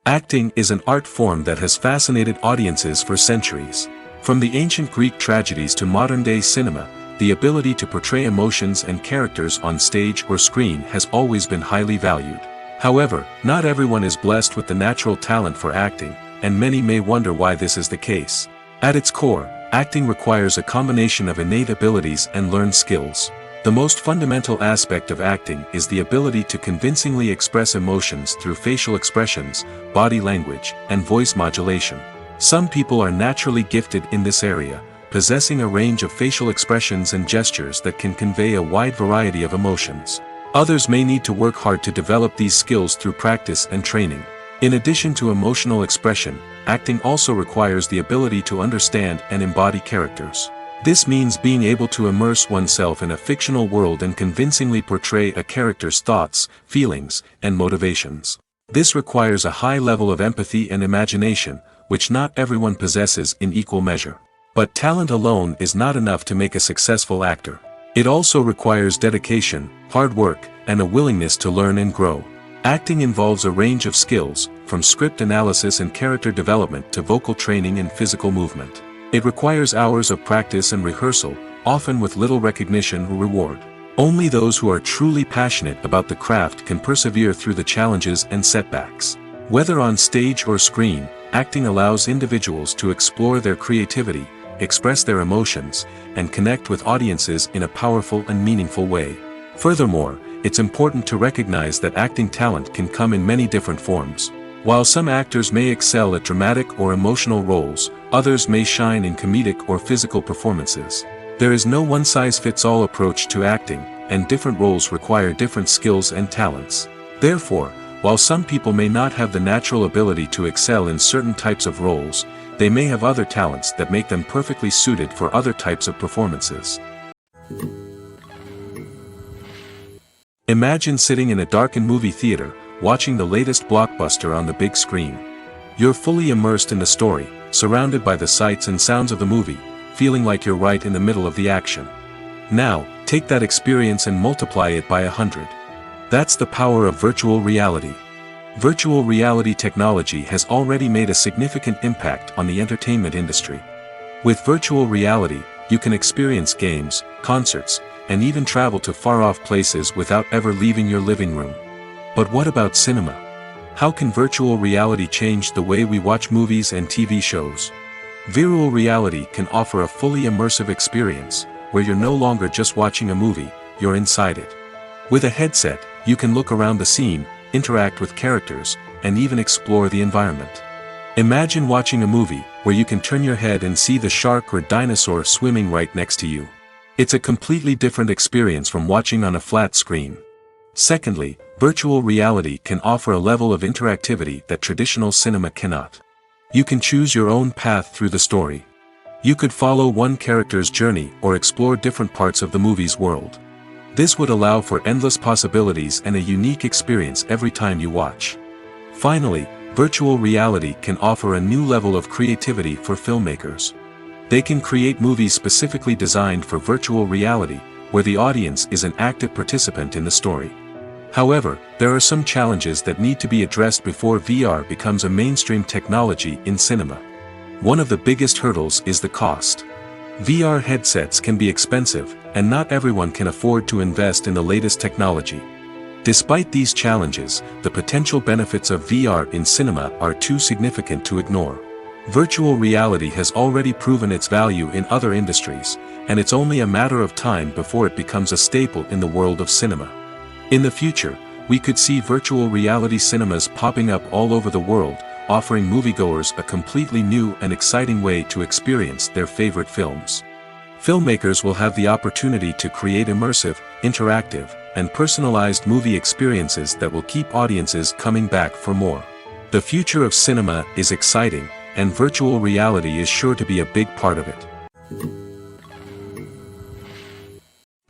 Acting is an art form that has fascinated audiences for centuries. From the ancient Greek tragedies to modern-day cinema, the ability to portray emotions and characters on stage or screen has always been highly valued. However, not everyone is blessed with the natural talent for acting, and many may wonder why this is the case. At its core, acting requires a combination of innate abilities and learned skills. The most fundamental aspect of acting is the ability to convincingly express emotions through facial expressions, body language, and voice modulation. Some people are naturally gifted in this area, possessing a range of facial expressions and gestures that can convey a wide variety of emotions. Others may need to work hard to develop these skills through practice and training. In addition to emotional expression, acting also requires the ability to understand and embody characters. This means being able to immerse oneself in a fictional world and convincingly portray a character's thoughts, feelings, and motivations. This requires a high level of empathy and imagination, which not everyone possesses in equal measure. But talent alone is not enough to make a successful actor. It also requires dedication, hard work, and a willingness to learn and grow. Acting involves a range of skills, from script analysis and character development to vocal training and physical movement. It requires hours of practice and rehearsal, often with little recognition or reward. Only those who are truly passionate about the craft can persevere through the challenges and setbacks. Whether on stage or screen, acting allows individuals to explore their creativity, express their emotions, and connect with audiences in a powerful and meaningful way. Furthermore, it's important to recognize that acting talent can come in many different forms. While some actors may excel at dramatic or emotional roles, others may shine in comedic or physical performances. There is no one-size-fits-all approach to acting, and different roles require different skills and talents. Therefore, while some people may not have the natural ability to excel in certain types of roles, they may have other talents that make them perfectly suited for other types of performances. Imagine sitting in a darkened movie theater, watching the latest blockbuster on the big screen. You're fully immersed in the story, surrounded by the sights and sounds of the movie, feeling like you're right in the middle of the action. Now, take that experience and multiply it by 100. That's the power of virtual reality. Virtual reality technology has already made a significant impact on the entertainment industry. With virtual reality, you can experience games, concerts, and even travel to far-off places without ever leaving your living room. But what about cinema? How can virtual reality change the way we watch movies and TV shows? Virtual reality can offer a fully immersive experience, where you're no longer just watching a movie, you're inside it. With a headset, you can look around the scene, interact with characters, and even explore the environment. Imagine watching a movie, where you can turn your head and see the shark or dinosaur swimming right next to you. It's a completely different experience from watching on a flat screen. Secondly, virtual reality can offer a level of interactivity that traditional cinema cannot. You can choose your own path through the story. You could follow one character's journey or explore different parts of the movie's world. This would allow for endless possibilities and a unique experience every time you watch. Finally, virtual reality can offer a new level of creativity for filmmakers. They can create movies specifically designed for virtual reality, where the audience is an active participant in the story. However, there are some challenges that need to be addressed before VR becomes a mainstream technology in cinema. One of the biggest hurdles is the cost. VR headsets can be expensive, and not everyone can afford to invest in the latest technology. Despite these challenges, the potential benefits of VR in cinema are too significant to ignore. Virtual reality has already proven its value in other industries, and it's only a matter of time before it becomes a staple in the world of cinema. In the future, we could see virtual reality cinemas popping up all over the world, offering moviegoers a completely new and exciting way to experience their favorite films. Filmmakers will have the opportunity to create immersive, interactive, and personalized movie experiences that will keep audiences coming back for more. The future of cinema is exciting, and virtual reality is sure to be a big part of it.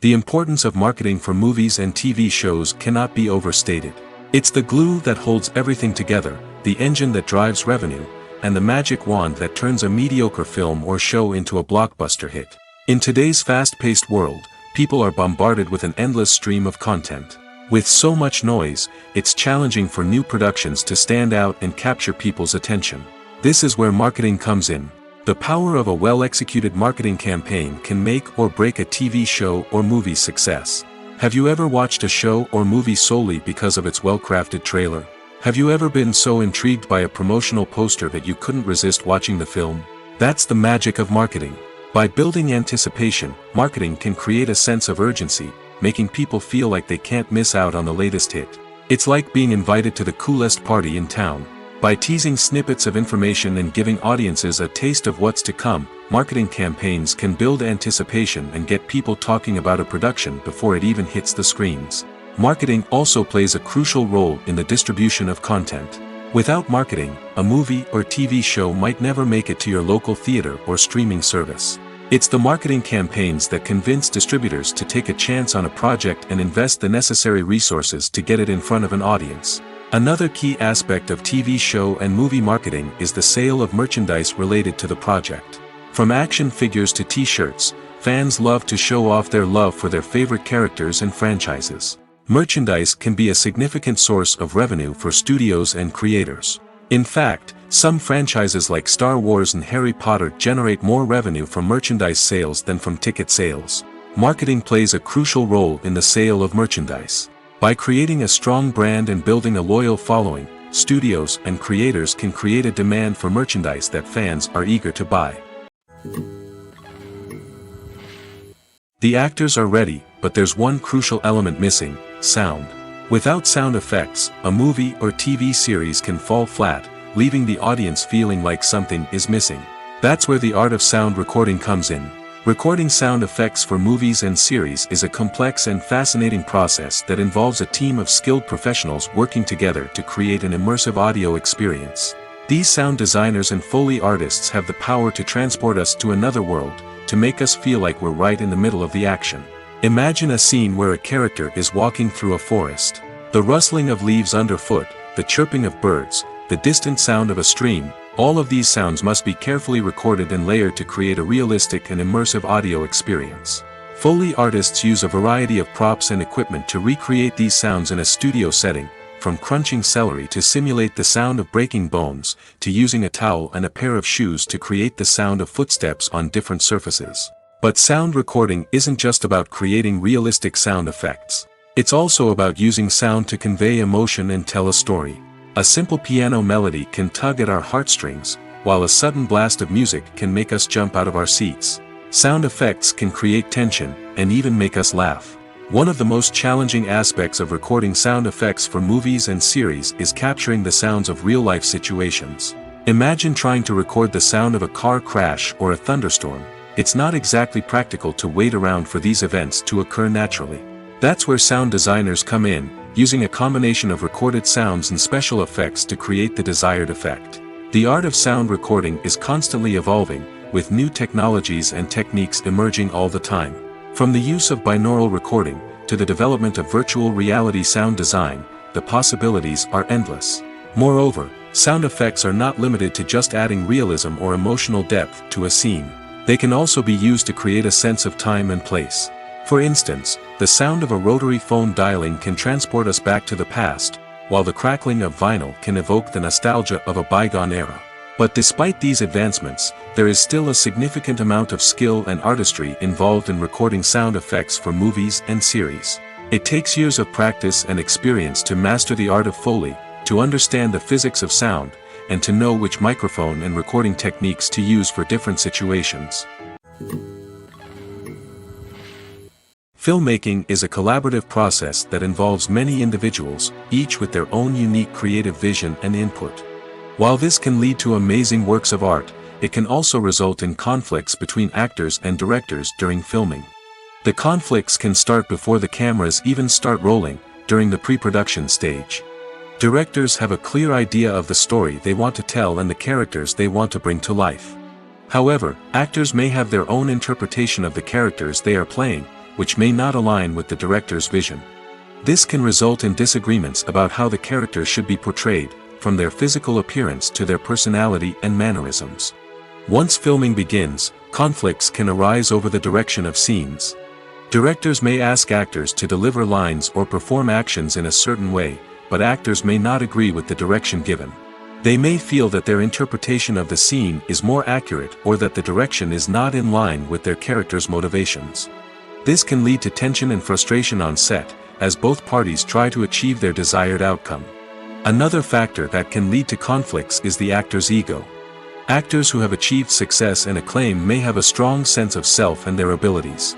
The importance of marketing for movies and TV shows cannot be overstated. It's the glue that holds everything together, the engine that drives revenue, and the magic wand that turns a mediocre film or show into a blockbuster hit. In today's fast-paced world, people are bombarded with an endless stream of content. With so much noise, it's challenging for new productions to stand out and capture people's attention. This is where marketing comes in. The power of a well-executed marketing campaign can make or break a TV show or movie's success. Have you ever watched a show or movie solely because of its well-crafted trailer? Have you ever been so intrigued by a promotional poster that you couldn't resist watching the film? That's the magic of marketing. By building anticipation, marketing can create a sense of urgency, making people feel like they can't miss out on the latest hit. It's like being invited to the coolest party in town. By teasing snippets of information and giving audiences a taste of what's to come, marketing campaigns can build anticipation and get people talking about a production before it even hits the screens. Marketing also plays a crucial role in the distribution of content. Without marketing, a movie or TV show might never make it to your local theater or streaming service. It's the marketing campaigns that convince distributors to take a chance on a project and invest the necessary resources to get it in front of an audience. Another key aspect of TV show and movie marketing is the sale of merchandise related to the project. From action figures to t-shirts, fans love to show off their love for their favorite characters and franchises. Merchandise can be a significant source of revenue for studios and creators. In fact, some franchises like Star Wars and Harry Potter generate more revenue from merchandise sales than from ticket sales. Marketing plays a crucial role in the sale of merchandise. By creating a strong brand and building a loyal following, studios and creators can create a demand for merchandise that fans are eager to buy. The actors are ready, but there's one crucial element missing: sound. Without sound effects, a movie or TV series can fall flat, leaving the audience feeling like something is missing. That's where the art of sound recording comes in. Recording sound effects for movies and series is a complex and fascinating process that involves a team of skilled professionals working together to create an immersive audio experience. These sound designers and Foley artists have the power to transport us to another world, to make us feel like we're right in the middle of the action. Imagine a scene where a character is walking through a forest. The rustling of leaves underfoot, the chirping of birds, the distant sound of a stream, all of these sounds must be carefully recorded and layered to create a realistic and immersive audio experience. Foley artists use a variety of props and equipment to recreate these sounds in a studio setting, from crunching celery to simulate the sound of breaking bones, to using a towel and a pair of shoes to create the sound of footsteps on different surfaces. But sound recording isn't just about creating realistic sound effects. It's also about using sound to convey emotion and tell a story. A simple piano melody can tug at our heartstrings, while a sudden blast of music can make us jump out of our seats. Sound effects can create tension, and even make us laugh. One of the most challenging aspects of recording sound effects for movies and series is capturing the sounds of real-life situations. Imagine trying to record the sound of a car crash or a thunderstorm. It's not exactly practical to wait around for these events to occur naturally. That's where sound designers come in, using a combination of recorded sounds and special effects to create the desired effect. The art of sound recording is constantly evolving, with new technologies and techniques emerging all the time. From the use of binaural recording, to the development of virtual reality sound design, the possibilities are endless. Moreover, Sound effects are not limited to just adding realism or emotional depth to a scene. They can also be used to create a sense of time and place. For instance, the sound of a rotary phone dialing can transport us back to the past, while the crackling of vinyl can evoke the nostalgia of a bygone era. But despite these advancements, there is still a significant amount of skill and artistry involved in recording sound effects for movies and series. It takes years of practice and experience to master the art of Foley, to understand the physics of sound, and to know which microphone and recording techniques to use for different situations. Filmmaking is a collaborative process that involves many individuals, each with their own unique creative vision and input. While this can lead to amazing works of art, it can also result in conflicts between actors and directors during filming. The conflicts can start before the cameras even start rolling, during the pre-production stage. Directors have a clear idea of the story they want to tell and the characters they want to bring to life. However, actors may have their own interpretation of the characters they are playing, which may not align with the director's vision. This can result in disagreements about how the characters should be portrayed, from their physical appearance to their personality and mannerisms. Once filming begins, conflicts can arise over the direction of scenes. Directors may ask actors to deliver lines or perform actions in a certain way, but actors may not agree with the direction given. They may feel that their interpretation of the scene is more accurate or that the direction is not in line with their character's motivations. This can lead to tension and frustration on set, as both parties try to achieve their desired outcome. Another factor that can lead to conflicts is the actor's ego. Actors who have achieved success and acclaim may have a strong sense of self and their abilities.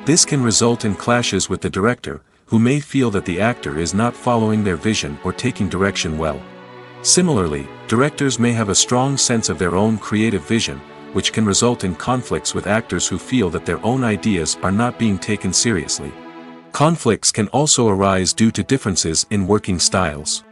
This can result in clashes with the director, who may feel that the actor is not following their vision or taking direction well. Similarly, directors may have a strong sense of their own creative vision, which can result in conflicts with actors who feel that their own ideas are not being taken seriously. Conflicts can also arise due to differences in working styles.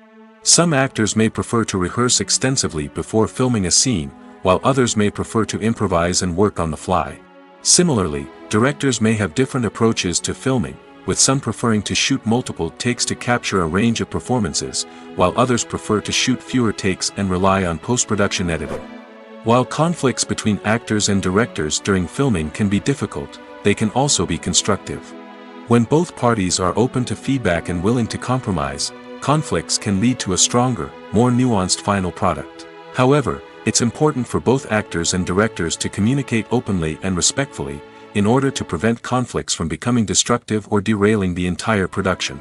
Some actors may prefer to rehearse extensively before filming a scene, while others may prefer to improvise and work on the fly. Similarly, directors may have different approaches to filming, with some preferring to shoot multiple takes to capture a range of performances, while others prefer to shoot fewer takes and rely on post-production editing. While conflicts between actors and directors during filming can be difficult, they can also be constructive. When both parties are open to feedback and willing to compromise, conflicts can lead to a stronger, more nuanced final product. However, it's important for both actors and directors to communicate openly and respectfully, in order to prevent conflicts from becoming destructive or derailing the entire production.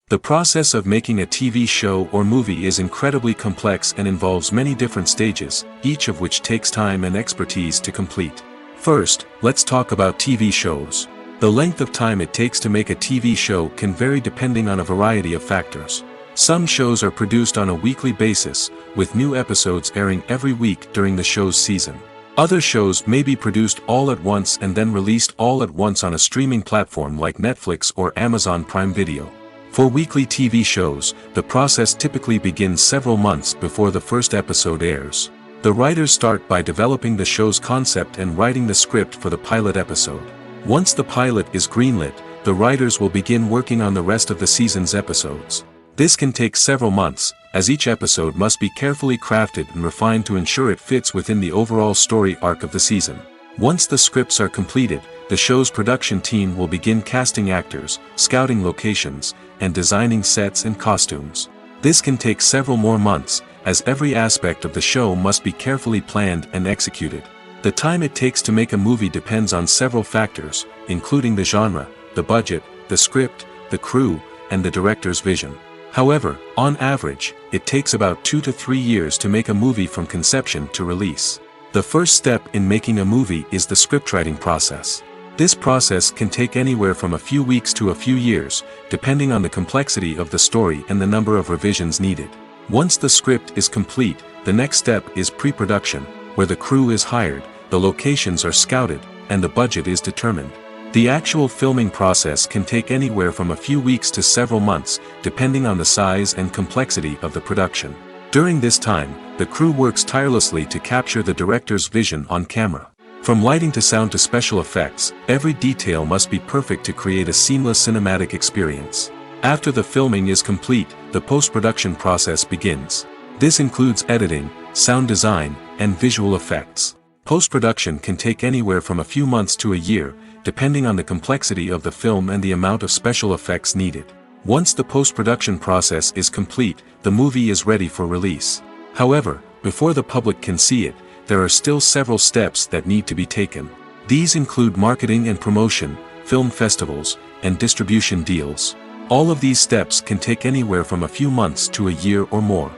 The process of making a TV show or movie is incredibly complex and involves many different stages, each of which takes time and expertise to complete. First, let's talk about TV shows. The length of time it takes to make a TV show can vary depending on a variety of factors. Some shows are produced on a weekly basis, with new episodes airing every week during the show's season. Other shows may be produced all at once and then released all at once on a streaming platform like Netflix or Amazon Prime Video. For weekly TV shows, the process typically begins several months before the first episode airs. The writers start by developing the show's concept and writing the script for the pilot episode. Once the pilot is greenlit, the writers will begin working on the rest of the season's episodes. This can take several months, as each episode must be carefully crafted and refined to ensure it fits within the overall story arc of the season. Once the scripts are completed, the show's production team will begin casting actors, scouting locations, and designing sets and costumes. This can take several more months, as every aspect of the show must be carefully planned and executed. The time it takes to make a movie depends on several factors, including the genre, the budget, the script, the crew, and the director's vision. However, on average, it takes about 2 to 3 years to make a movie from conception to release. The first step in making a movie is the scriptwriting process. This process can take anywhere from a few weeks to a few years, depending on the complexity of the story and the number of revisions needed. Once the script is complete, the next step is pre-production, where the crew is hired, the locations are scouted, and the budget is determined. The actual filming process can take anywhere from a few weeks to several months, depending on the size and complexity of the production. During this time, the crew works tirelessly to capture the director's vision on camera. From lighting to sound to special effects, every detail must be perfect to create a seamless cinematic experience. After the filming is complete, the post-production process begins. This includes editing, sound design, and visual effects. Post-production can take anywhere from a few months to a year, depending on the complexity of the film and the amount of special effects needed. Once the post-production process is complete, the movie is ready for release. However, before the public can see it, there are still several steps that need to be taken. These include marketing and promotion, film festivals, and distribution deals. All of these steps can take anywhere from a few months to a year or more.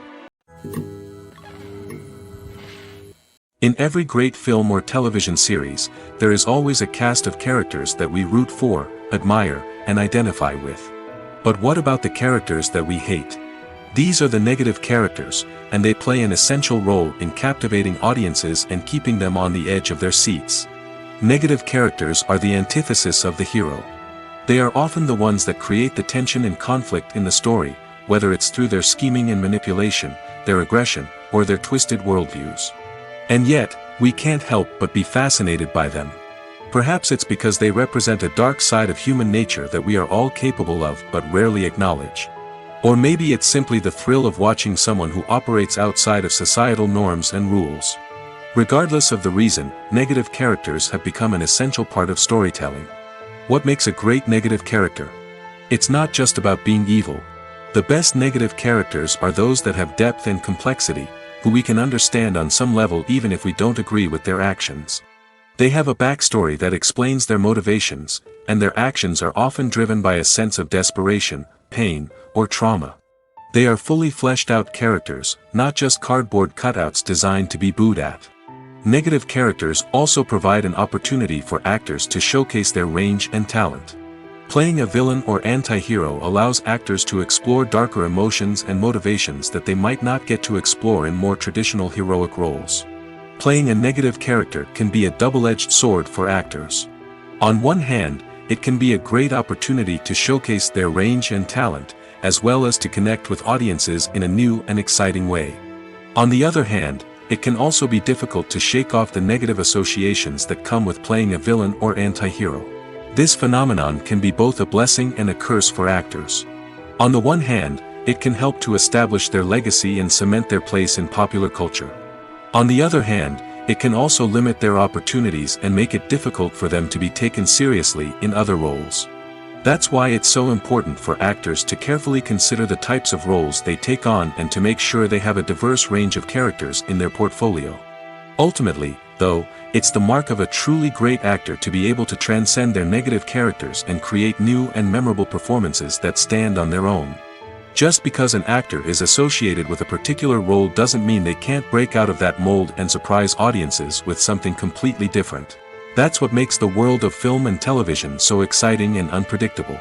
In every great film or television series, there is always a cast of characters that we root for, admire, and identify with. But what about the characters that we hate? These are the negative characters, and they play an essential role in captivating audiences and keeping them on the edge of their seats. Negative characters are the antithesis of the hero. They are often the ones that create the tension and conflict in the story, whether it's through their scheming and manipulation, their aggression, or their twisted worldviews. And yet, we can't help but be fascinated by them. Perhaps it's because they represent a dark side of human nature that we are all capable of but rarely acknowledge. Or maybe it's simply the thrill of watching someone who operates outside of societal norms and rules. Regardless of the reason, negative characters have become an essential part of storytelling. What makes a great negative character? It's not just about being evil. The best negative characters are those that have depth and complexity, who we can understand on some level even if we don't agree with their actions. They have a backstory that explains their motivations, and their actions are often driven by a sense of desperation, pain, or trauma. They are fully fleshed out characters, not just cardboard cutouts designed to be booed at. Negative characters also provide an opportunity for actors to showcase their range and talent. Playing a villain or anti-hero allows actors to explore darker emotions and motivations that they might not get to explore in more traditional heroic roles. Playing a negative character can be a double-edged sword for actors. On one hand, it can be a great opportunity to showcase their range and talent, as well as to connect with audiences in a new and exciting way. On the other hand, it can also be difficult to shake off the negative associations that come with playing a villain or anti-hero. This phenomenon can be both a blessing and a curse for actors. On the one hand, it can help to establish their legacy and cement their place in popular culture. On the other hand, it can also limit their opportunities and make it difficult for them to be taken seriously in other roles. That's why it's so important for actors to carefully consider the types of roles they take on and to make sure they have a diverse range of characters in their portfolio. Ultimately, though, it's the mark of a truly great actor to be able to transcend their negative characters and create new and memorable performances that stand on their own. Just because an actor is associated with a particular role doesn't mean they can't break out of that mold and surprise audiences with something completely different. That's what makes the world of film and television so exciting and unpredictable.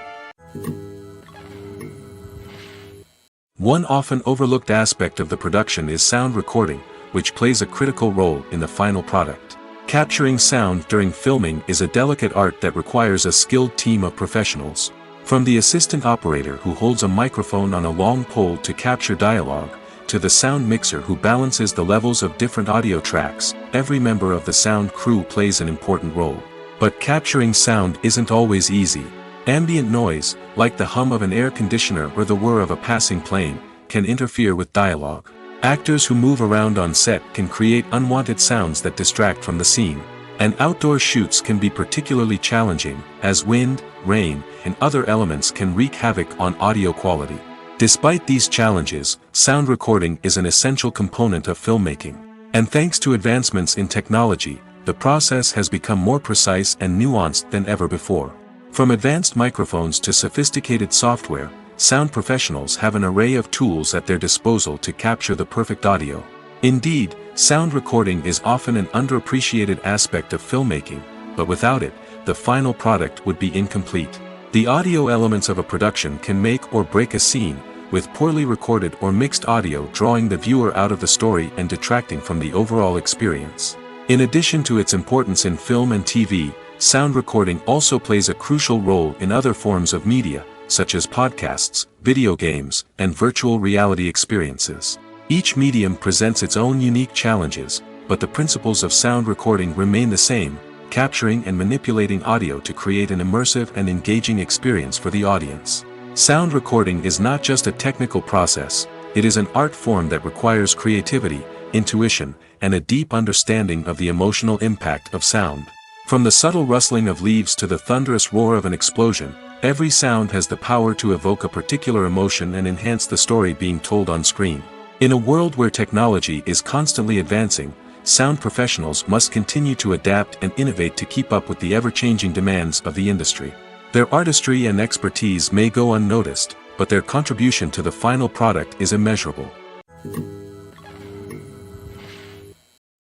One often overlooked aspect of the production is sound recording, which plays a critical role in the final product. Capturing sound during filming is a delicate art that requires a skilled team of professionals. From the assistant operator who holds a microphone on a long pole to capture dialogue, to the sound mixer who balances the levels of different audio tracks, every member of the sound crew plays an important role. But capturing sound isn't always easy. Ambient noise, like the hum of an air conditioner or the whir of a passing plane, can interfere with dialogue. Actors who move around on set can create unwanted sounds that distract from the scene. And outdoor shoots can be particularly challenging, as wind, rain, and other elements can wreak havoc on audio quality. Despite these challenges, sound recording is an essential component of filmmaking. And thanks to advancements in technology, the process has become more precise and nuanced than ever before. From advanced microphones to sophisticated software, sound professionals have an array of tools at their disposal to capture the perfect audio. Indeed, sound recording is often an underappreciated aspect of filmmaking, but without it, the final product would be incomplete. The audio elements of a production can make or break a scene, with poorly recorded or mixed audio drawing the viewer out of the story and detracting from the overall experience. In addition to its importance in film and TV, sound recording also plays a crucial role in other forms of media, such as podcasts, video games, and virtual reality experiences. Each medium presents its own unique challenges, but the principles of sound recording remain the same, capturing and manipulating audio to create an immersive and engaging experience for the audience. Sound recording is not just a technical process, it is an art form that requires creativity, intuition, and a deep understanding of the emotional impact of sound. From the subtle rustling of leaves to the thunderous roar of an explosion, every sound has the power to evoke a particular emotion and enhance the story being told on screen. In a world where technology is constantly advancing, sound professionals must continue to adapt and innovate to keep up with the ever-changing demands of the industry. Their artistry and expertise may go unnoticed, but their contribution to the final product is immeasurable.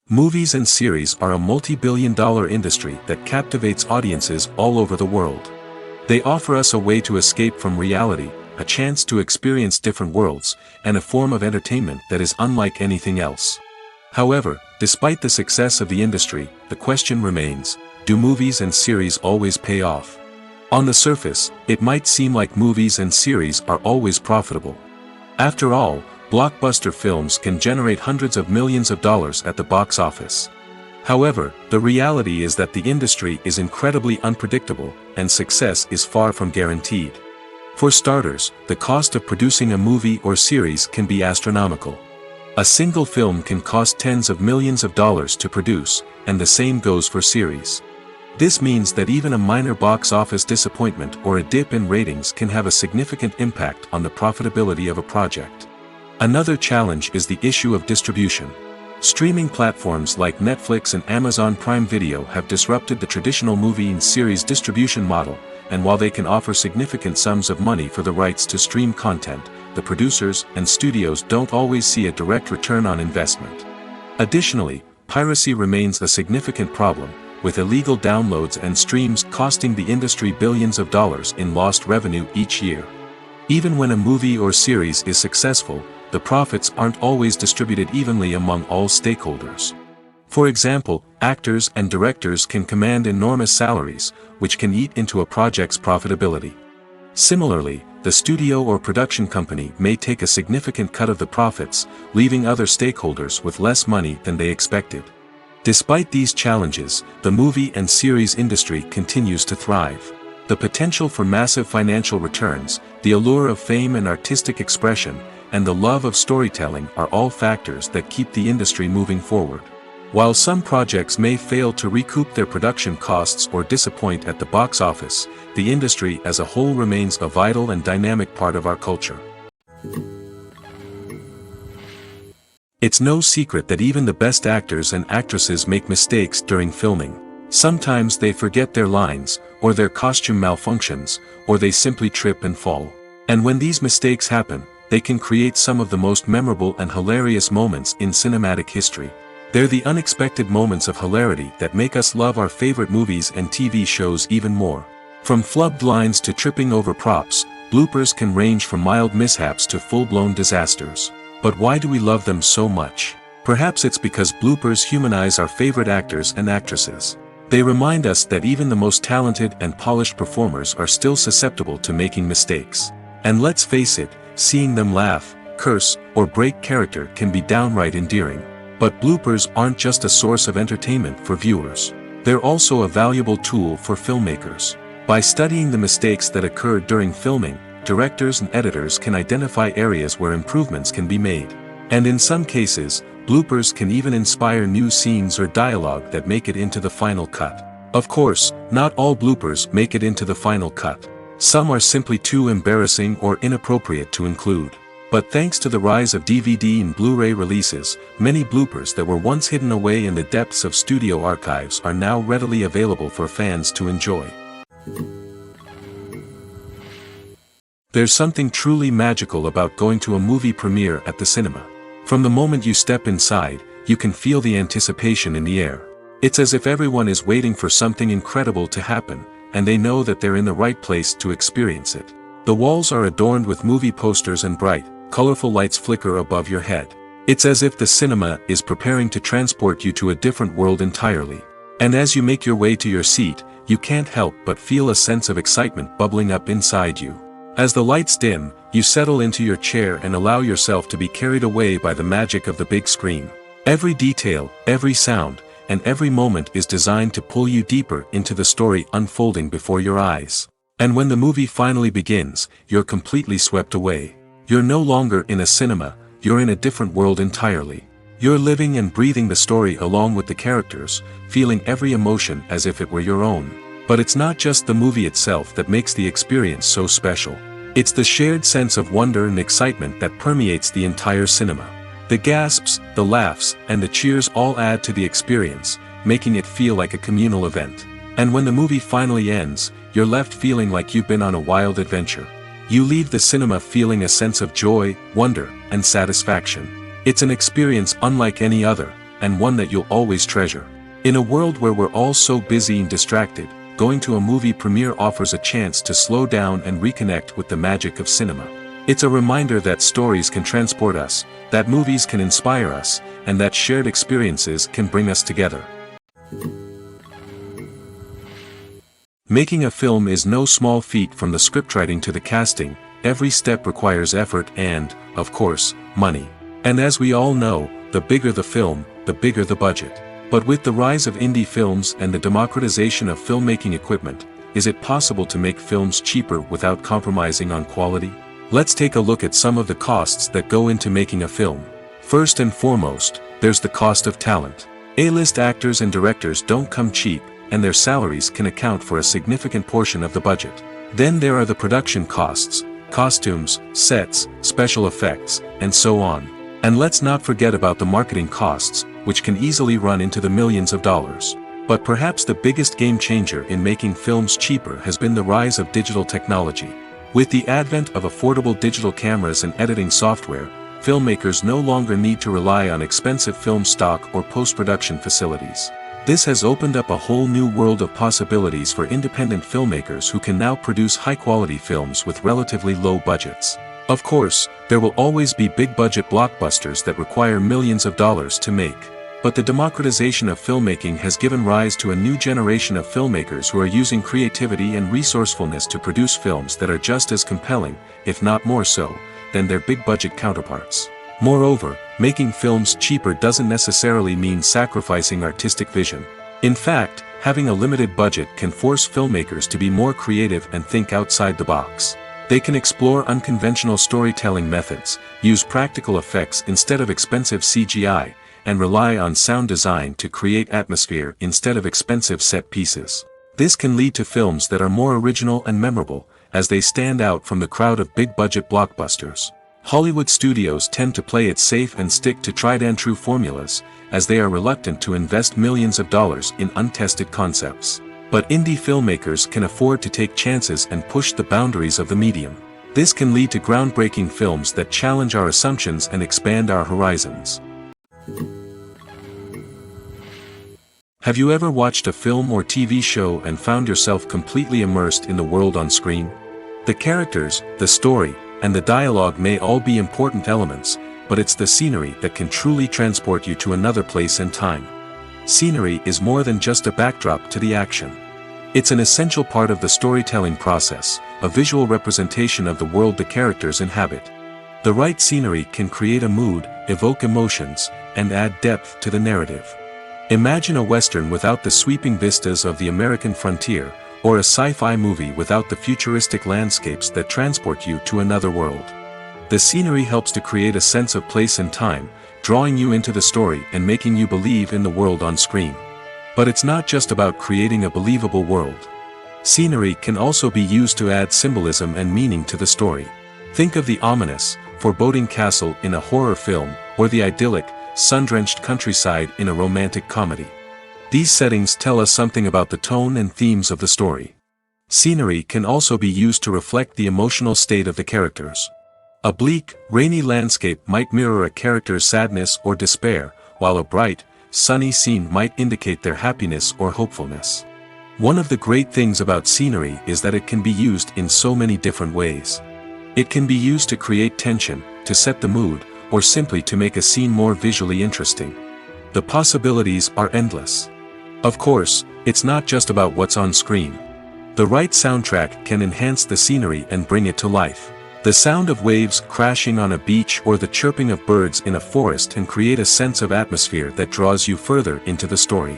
Movies and series are a multi-billion-dollar industry that captivates audiences all over the world. They offer us a way to escape from reality, a chance to experience different worlds, and a form of entertainment that is unlike anything else. However, despite the success of the industry, the question remains, do movies and series always pay off? On the surface, it might seem like movies and series are always profitable. After all, blockbuster films can generate hundreds of millions of dollars at the box office. However, the reality is that the industry is incredibly unpredictable, and success is far from guaranteed. For starters, the cost of producing a movie or series can be astronomical. A single film can cost tens of millions of dollars to produce, and the same goes for series. This means that even a minor box office disappointment or a dip in ratings can have a significant impact on the profitability of a project. Another challenge is the issue of distribution. Streaming platforms like Netflix and Amazon Prime Video have disrupted the traditional movie and series distribution model, and while they can offer significant sums of money for the rights to stream content, the producers and studios don't always see a direct return on investment. Additionally, piracy remains a significant problem, with illegal downloads and streams costing the industry billions of dollars in lost revenue each year. Even when a movie or series is successful, the profits aren't always distributed evenly among all stakeholders. For example, actors and directors can command enormous salaries, which can eat into a project's profitability. Similarly, the studio or production company may take a significant cut of the profits, leaving other stakeholders with less money than they expected. Despite these challenges, the movie and series industry continues to thrive. The potential for massive financial returns, the allure of fame and artistic expression, and the love of storytelling are all factors that keep the industry moving forward. While some projects may fail to recoup their production costs or disappoint at the box office, the industry as a whole remains a vital and dynamic part of our culture. It's no secret that even the best actors and actresses make mistakes during filming. Sometimes they forget their lines, or their costume malfunctions, or they simply trip and fall. And when these mistakes happen, they can create some of the most memorable and hilarious moments in cinematic history. They're the unexpected moments of hilarity that make us love our favorite movies and TV shows even more. From flubbed lines to tripping over props, bloopers can range from mild mishaps to full-blown disasters. But why do we love them so much? Perhaps it's because bloopers humanize our favorite actors and actresses. They remind us that even the most talented and polished performers are still susceptible to making mistakes. And let's face it, seeing them laugh, curse, or break character can be downright endearing. But bloopers aren't just a source of entertainment for viewers. They're also a valuable tool for filmmakers. By studying the mistakes that occurred during filming, directors and editors can identify areas where improvements can be made. And in some cases, bloopers can even inspire new scenes or dialogue that make it into the final cut. Of course, not all bloopers make it into the final cut. Some are simply too embarrassing or inappropriate to include. But thanks to the rise of DVD and Blu-ray releases, many bloopers that were once hidden away in the depths of studio archives are now readily available for fans to enjoy. There's something truly magical about going to a movie premiere at the cinema. From the moment you step inside, you can feel the anticipation in the air. It's as if everyone is waiting for something incredible to happen, and they know that they're in the right place to experience it. The walls are adorned with movie posters and bright, colorful lights flicker above your head. It's as if the cinema is preparing to transport you to a different world entirely. And as you make your way to your seat, you can't help but feel a sense of excitement bubbling up inside you. As the lights dim, you settle into your chair and allow yourself to be carried away by the magic of the big screen. Every detail, every sound, and every moment is designed to pull you deeper into the story unfolding before your eyes. And when the movie finally begins, you're completely swept away. You're no longer in a cinema, you're in a different world entirely. You're living and breathing the story along with the characters, feeling every emotion as if it were your own. But it's not just the movie itself that makes the experience so special. It's the shared sense of wonder and excitement that permeates the entire cinema. The gasps, the laughs, and the cheers all add to the experience, making it feel like a communal event. And when the movie finally ends, you're left feeling like you've been on a wild adventure. You leave the cinema feeling a sense of joy, wonder, and satisfaction. It's an experience unlike any other, and one that you'll always treasure. In a world where we're all so busy and distracted, going to a movie premiere offers a chance to slow down and reconnect with the magic of cinema. It's a reminder that stories can transport us, that movies can inspire us, and that shared experiences can bring us together. Making a film is no small feat. From the scriptwriting to the casting, every step requires effort and, of course, money. And as we all know, the bigger the film, the bigger the budget. But with the rise of indie films and the democratization of filmmaking equipment, is it possible to make films cheaper without compromising on quality? Let's take a look at some of the costs that go into making a film. First and foremost, there's the cost of talent. A-list actors and directors don't come cheap, and their salaries can account for a significant portion of the budget. Then there are the production costs, costumes, sets, special effects, and so on. And let's not forget about the marketing costs, which can easily run into the millions of dollars. But perhaps the biggest game changer in making films cheaper has been the rise of digital technology. With the advent of affordable digital cameras and editing software, filmmakers no longer need to rely on expensive film stock or post-production facilities. This has opened up a whole new world of possibilities for independent filmmakers who can now produce high-quality films with relatively low budgets. Of course, there will always be big-budget blockbusters that require millions of dollars to make. But the democratization of filmmaking has given rise to a new generation of filmmakers who are using creativity and resourcefulness to produce films that are just as compelling, if not more so, than their big-budget counterparts. Moreover, making films cheaper doesn't necessarily mean sacrificing artistic vision. In fact, having a limited budget can force filmmakers to be more creative and think outside the box. They can explore unconventional storytelling methods, use practical effects instead of expensive CGI, and rely on sound design to create atmosphere instead of expensive set pieces. This can lead to films that are more original and memorable, as they stand out from the crowd of big-budget blockbusters. Hollywood studios tend to play it safe and stick to tried-and-true formulas, as they are reluctant to invest millions of dollars in untested concepts. But indie filmmakers can afford to take chances and push the boundaries of the medium. This can lead to groundbreaking films that challenge our assumptions and expand our horizons. Have you ever watched a film or TV show and found yourself completely immersed in the world on screen? The characters, the story, and the dialogue may all be important elements, but it's the scenery that can truly transport you to another place and time. Scenery is more than just a backdrop to the action. It's an essential part of the storytelling process, a visual representation of the world the characters inhabit. The right scenery can create a mood, evoke emotions, and add depth to the narrative. Imagine a Western without the sweeping vistas of the American frontier, or a sci-fi movie without the futuristic landscapes that transport you to another world. The scenery helps to create a sense of place and time, drawing you into the story and making you believe in the world on screen. But it's not just about creating a believable world. Scenery can also be used to add symbolism and meaning to the story. Think of the ominous, foreboding castle in a horror film, or the idyllic, sun-drenched countryside in a romantic comedy. These settings tell us something about the tone and themes of the story. Scenery can also be used to reflect the emotional state of the characters. A bleak, rainy landscape might mirror a character's sadness or despair, while a bright, sunny scene might indicate their happiness or hopefulness. One of the great things about scenery is that it can be used in so many different ways. It can be used to create tension, to set the mood, or simply to make a scene more visually interesting. The possibilities are endless. Of course, it's not just about what's on screen. The right soundtrack can enhance the scenery and bring it to life. The sound of waves crashing on a beach or the chirping of birds in a forest can create a sense of atmosphere that draws you further into the story.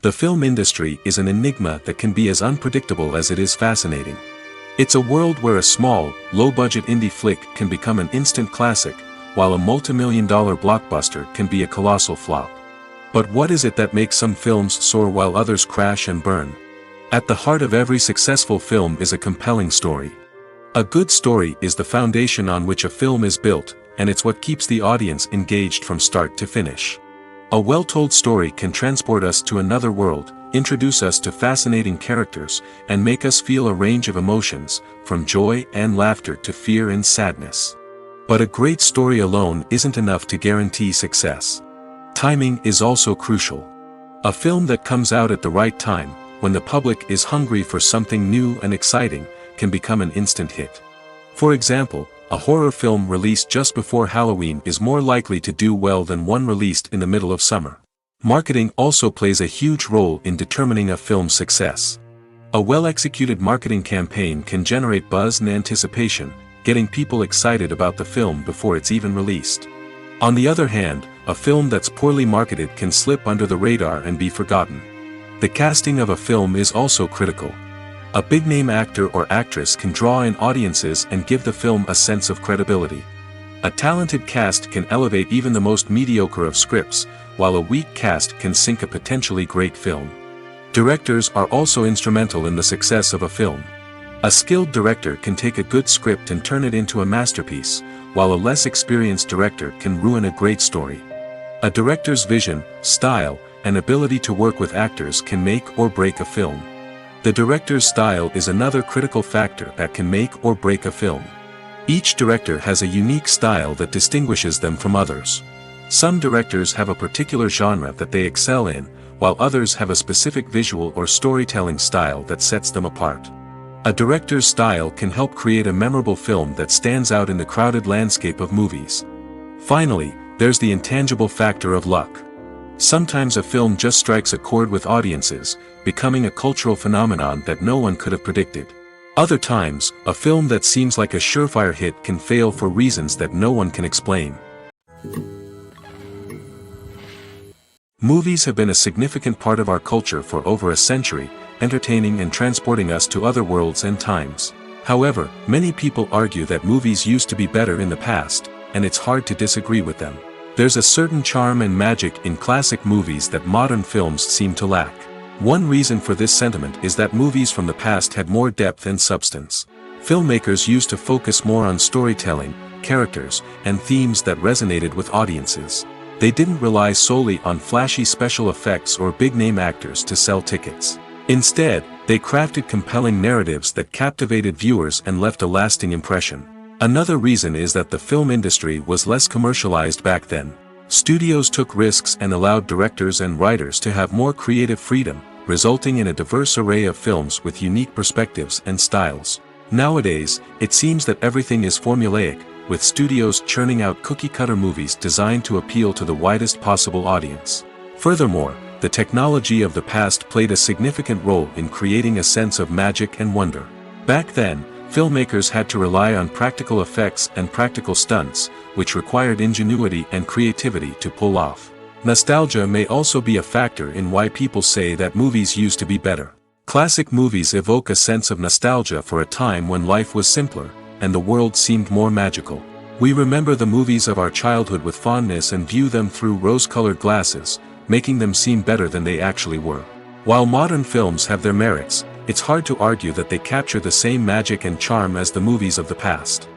The film industry is an enigma that can be as unpredictable as it is fascinating. It's a world where a small, low-budget indie flick can become an instant classic, while a multi-million-dollar blockbuster can be a colossal flop. But what is it that makes some films soar while others crash and burn? At the heart of every successful film is a compelling story. A good story is the foundation on which a film is built, and it's what keeps the audience engaged from start to finish. A well-told story can transport us to another world, introduce us to fascinating characters, and make us feel a range of emotions, from joy and laughter to fear and sadness. But a great story alone isn't enough to guarantee success. Timing is also crucial. A film that comes out at the right time, when the public is hungry for something new and exciting, can become an instant hit. For example, a horror film released just before Halloween is more likely to do well than one released in the middle of summer. Marketing also plays a huge role in determining a film's success. A well-executed marketing campaign can generate buzz and anticipation, getting people excited about the film before it's even released. On the other hand, a film that's poorly marketed can slip under the radar and be forgotten. The casting of a film is also critical. A big-name actor or actress can draw in audiences and give the film a sense of credibility. A talented cast can elevate even the most mediocre of scripts, while a weak cast can sink a potentially great film. Directors are also instrumental in the success of a film. A skilled director can take a good script and turn it into a masterpiece, while a less experienced director can ruin a great story. A director's vision, style, and ability to work with actors can make or break a film. The director's style is another critical factor that can make or break a film. Each director has a unique style that distinguishes them from others. Some directors have a particular genre that they excel in, while others have a specific visual or storytelling style that sets them apart. A director's style can help create a memorable film that stands out in the crowded landscape of movies. Finally, there's the intangible factor of luck. Sometimes a film just strikes a chord with audiences, becoming a cultural phenomenon that no one could have predicted. Other times, a film that seems like a surefire hit can fail for reasons that no one can explain. Movies have been a significant part of our culture for over a century, entertaining and transporting us to other worlds and times. However, many people argue that movies used to be better in the past, and it's hard to disagree with them. There's a certain charm and magic in classic movies that modern films seem to lack. One reason for this sentiment is that movies from the past had more depth and substance. Filmmakers used to focus more on storytelling, characters, and themes that resonated with audiences. They didn't rely solely on flashy special effects or big-name actors to sell tickets. Instead, they crafted compelling narratives that captivated viewers and left a lasting impression. Another reason is that the film industry was less commercialized back then. Studios took risks and allowed directors and writers to have more creative freedom, resulting in a diverse array of films with unique perspectives and styles. Nowadays, it seems that everything is formulaic, with studios churning out cookie-cutter movies designed to appeal to the widest possible audience. Furthermore, the technology of the past played a significant role in creating a sense of magic and wonder. Back then, filmmakers had to rely on practical effects and practical stunts, which required ingenuity and creativity to pull off. Nostalgia may also be a factor in why people say that movies used to be better. Classic movies evoke a sense of nostalgia for a time when life was simpler, and the world seemed more magical. We remember the movies of our childhood with fondness and view them through rose-colored glasses, making them seem better than they actually were. While modern films have their merits, it's hard to argue that they capture the same magic and charm as the movies of the past.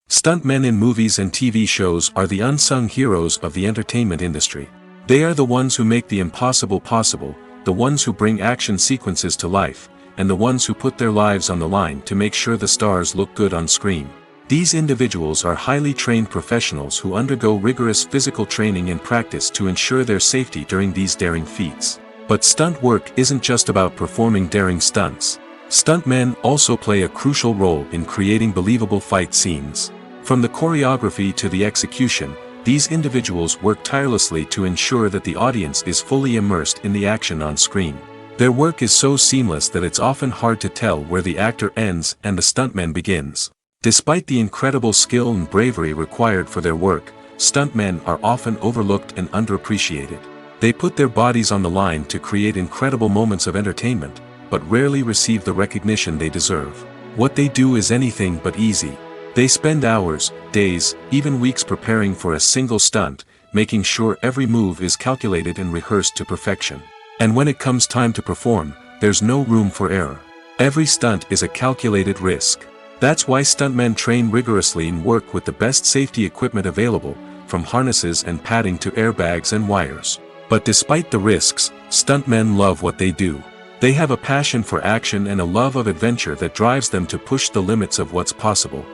Stuntmen in movies and TV shows are the unsung heroes of the entertainment industry. They are the ones who make the impossible possible, the ones who bring action sequences to life, and the ones who put their lives on the line to make sure the stars look good on screen. These individuals are highly trained professionals who undergo rigorous physical training and practice to ensure their safety during these daring feats. But stunt work isn't just about performing daring stunts. Stuntmen also play a crucial role in creating believable fight scenes. From the choreography to the execution, these individuals work tirelessly to ensure that the audience is fully immersed in the action on screen. Their work is so seamless that it's often hard to tell where the actor ends and the stuntman begins. Despite the incredible skill and bravery required for their work, stuntmen are often overlooked and underappreciated. They put their bodies on the line to create incredible moments of entertainment, but rarely receive the recognition they deserve. What they do is anything but easy. They spend hours, days, even weeks preparing for a single stunt, making sure every move is calculated and rehearsed to perfection. And when it comes time to perform, there's no room for error. Every stunt is a calculated risk. That's why stuntmen train rigorously and work with the best safety equipment available, from harnesses and padding to airbags and wires. But despite the risks, stuntmen love what they do. They have a passion for action and a love of adventure that drives them to push the limits of what's possible.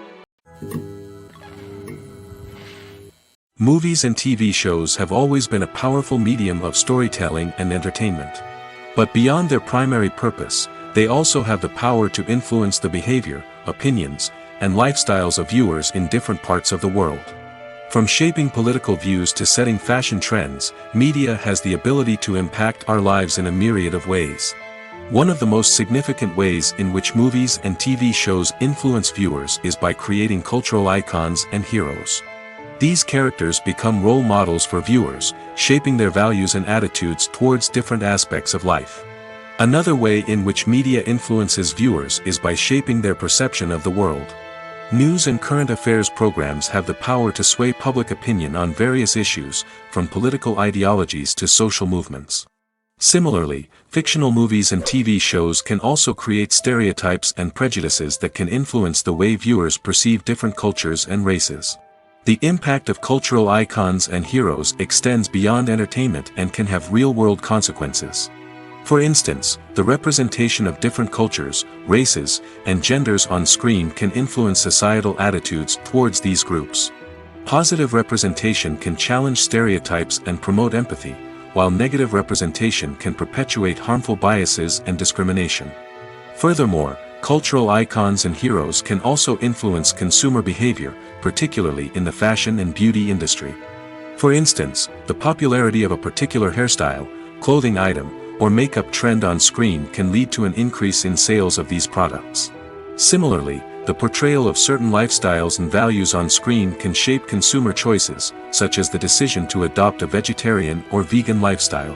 Movies and TV shows have always been a powerful medium of storytelling and entertainment. But beyond their primary purpose, they also have the power to influence the behavior, opinions, and lifestyles of viewers in different parts of the world. From shaping political views to setting fashion trends, media has the ability to impact our lives in a myriad of ways. One of the most significant ways in which movies and TV shows influence viewers is by creating cultural icons and heroes. These characters become role models for viewers, shaping their values and attitudes towards different aspects of life. Another way in which media influences viewers is by shaping their perception of the world. News and current affairs programs have the power to sway public opinion on various issues, from political ideologies to social movements. Similarly, fictional movies and TV shows can also create stereotypes and prejudices that can influence the way viewers perceive different cultures and races. The impact of cultural icons and heroes extends beyond entertainment and can have real-world consequences. For instance, the representation of different cultures, races, and genders on screen can influence societal attitudes towards these groups. Positive representation can challenge stereotypes and promote empathy, while negative representation can perpetuate harmful biases and discrimination. Furthermore, cultural icons and heroes can also influence consumer behavior, particularly in the fashion and beauty industry. For instance, the popularity of a particular hairstyle, clothing item, or makeup trend on screen can lead to an increase in sales of these products. Similarly, the portrayal of certain lifestyles and values on screen can shape consumer choices, such as the decision to adopt a vegetarian or vegan lifestyle.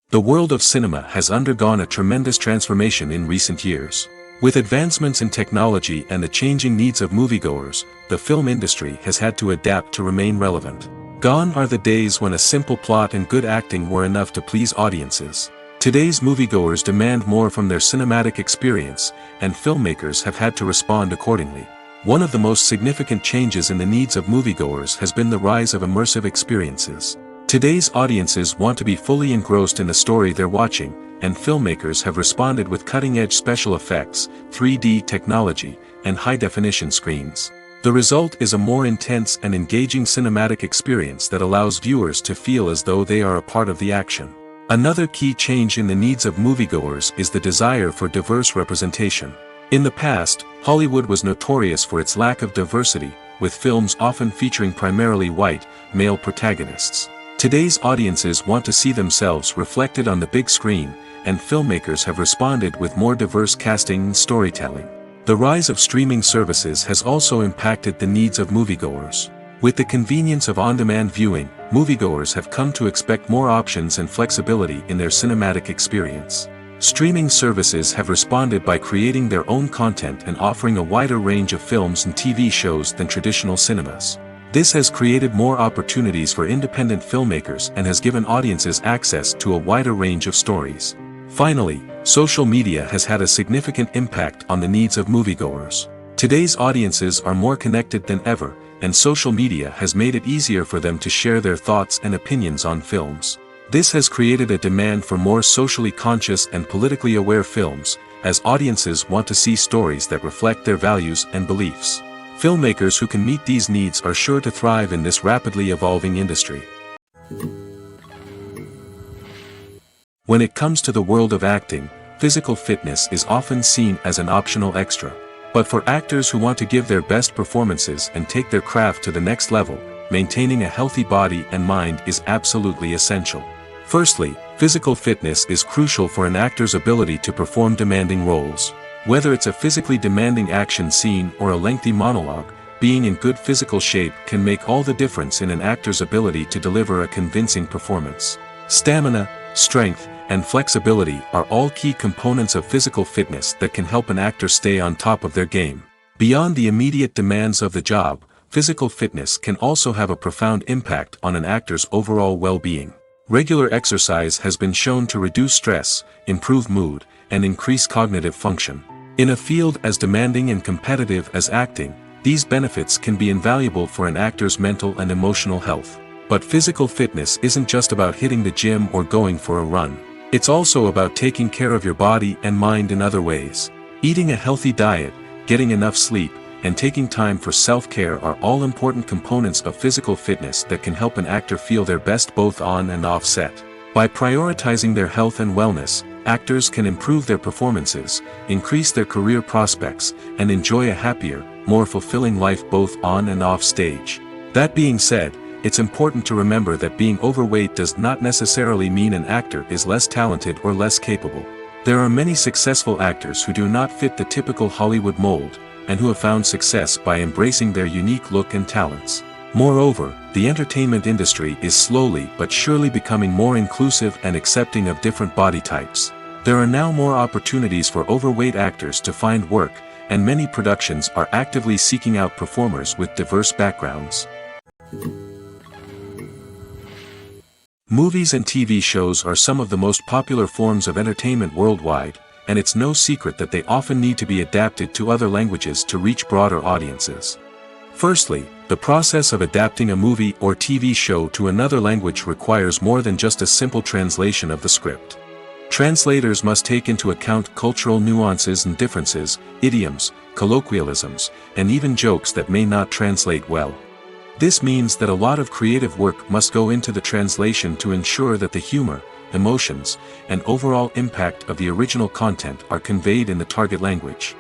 The world of cinema has undergone a tremendous transformation in recent years. With advancements in technology and the changing needs of moviegoers, the film industry has had to adapt to remain relevant. Gone are the days when a simple plot and good acting were enough to please audiences. Today's moviegoers demand more from their cinematic experience, and filmmakers have had to respond accordingly. One of the most significant changes in the needs of moviegoers has been the rise of immersive experiences. Today's audiences want to be fully engrossed in the story they're watching, and filmmakers have responded with cutting-edge special effects, 3D technology, and high-definition screens. The result is a more intense and engaging cinematic experience that allows viewers to feel as though they are a part of the action. Another key change in the needs of moviegoers is the desire for diverse representation. In the past, Hollywood was notorious for its lack of diversity, with films often featuring primarily white, male protagonists. Today's audiences want to see themselves reflected on the big screen, and filmmakers have responded with more diverse casting and storytelling. The rise of streaming services has also impacted the needs of moviegoers. With the convenience of on-demand viewing, moviegoers have come to expect more options and flexibility in their cinematic experience. Streaming services have responded by creating their own content and offering a wider range of films and TV shows than traditional cinemas. This has created more opportunities for independent filmmakers and has given audiences access to a wider range of stories. Finally, social media has had a significant impact on the needs of moviegoers. Today's audiences are more connected than ever, and social media has made it easier for them to share their thoughts and opinions on films. This has created a demand for more socially conscious and politically aware films, as audiences want to see stories that reflect their values and beliefs. Filmmakers who can meet these needs are sure to thrive in this rapidly evolving industry. When it comes to the world of acting, physical fitness is often seen as an optional extra. But for actors who want to give their best performances and take their craft to the next level, maintaining a healthy body and mind is absolutely essential. Firstly, physical fitness is crucial for an actor's ability to perform demanding roles. Whether it's a physically demanding action scene or a lengthy monologue, being in good physical shape can make all the difference in an actor's ability to deliver a convincing performance. Stamina, strength, and flexibility are all key components of physical fitness that can help an actor stay on top of their game. Beyond the immediate demands of the job, physical fitness can also have a profound impact on an actor's overall well-being. Regular exercise has been shown to reduce stress, improve mood, and increase cognitive function. In a field as demanding and competitive as acting, these benefits can be invaluable for an actor's mental and emotional health. But physical fitness isn't just about hitting the gym or going for a run. It's also about taking care of your body and mind in other ways. Eating a healthy diet, getting enough sleep, and taking time for self-care are all important components of physical fitness that can help an actor feel their best both on and off set. By prioritizing their health and wellness, actors can improve their performances, increase their career prospects, and enjoy a happier, more fulfilling life both on and off stage. That being said, it's important to remember that being overweight does not necessarily mean an actor is less talented or less capable. There are many successful actors who do not fit the typical Hollywood mold, and who have found success by embracing their unique look and talents. Moreover, the entertainment industry is slowly but surely becoming more inclusive and accepting of different body types. There are now more opportunities for overweight actors to find work, and many productions are actively seeking out performers with diverse backgrounds. Movies and TV shows are some of the most popular forms of entertainment worldwide, and it's no secret that they often need to be adapted to other languages to reach broader audiences. Firstly, the process of adapting a movie or TV show to another language requires more than just a simple translation of the script. Translators must take into account cultural nuances and differences, idioms, colloquialisms, and even jokes that may not translate well. This means that a lot of creative work must go into the translation to ensure that the humor, emotions, and overall impact of the original content are conveyed in the target language.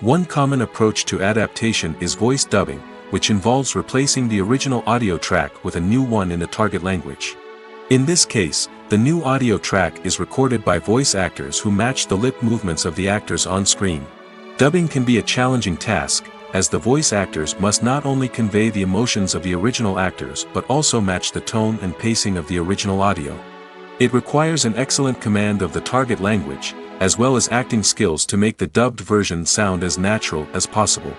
One common approach to adaptation is voice dubbing, which involves replacing the original audio track with a new one in the target language. In this case, the new audio track is recorded by voice actors who match the lip movements of the actors on screen. Dubbing can be a challenging task, as the voice actors must not only convey the emotions of the original actors but also match the tone and pacing of the original audio. It requires an excellent command of the target language, as well as acting skills to make the dubbed version sound as natural as possible.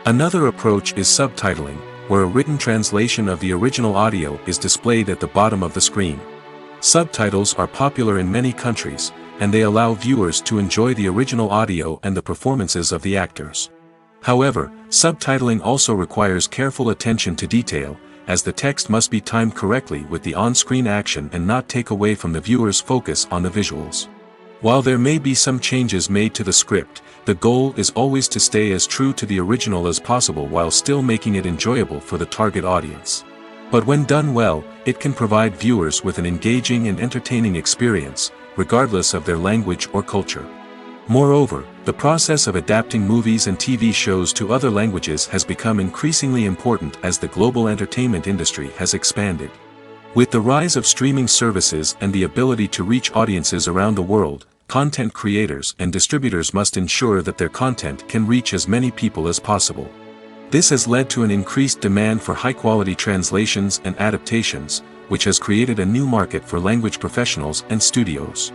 Another approach is subtitling, where a written translation of the original audio is displayed at the bottom of the screen. Subtitles are popular in many countries, and they allow viewers to enjoy the original audio and the performances of the actors. However, subtitling also requires careful attention to detail, as the text must be timed correctly with the on-screen action and not take away from the viewer's focus on the visuals. While there may be some changes made to the script, the goal is always to stay as true to the original as possible while still making it enjoyable for the target audience. But when done well, it can provide viewers with an engaging and entertaining experience, regardless of their language or culture. Moreover, the process of adapting movies and TV shows to other languages has become increasingly important as the global entertainment industry has expanded. With the rise of streaming services and the ability to reach audiences around the world, content creators and distributors must ensure that their content can reach as many people as possible. This has led to an increased demand for high-quality translations and adaptations, which has created a new market for language professionals and studios.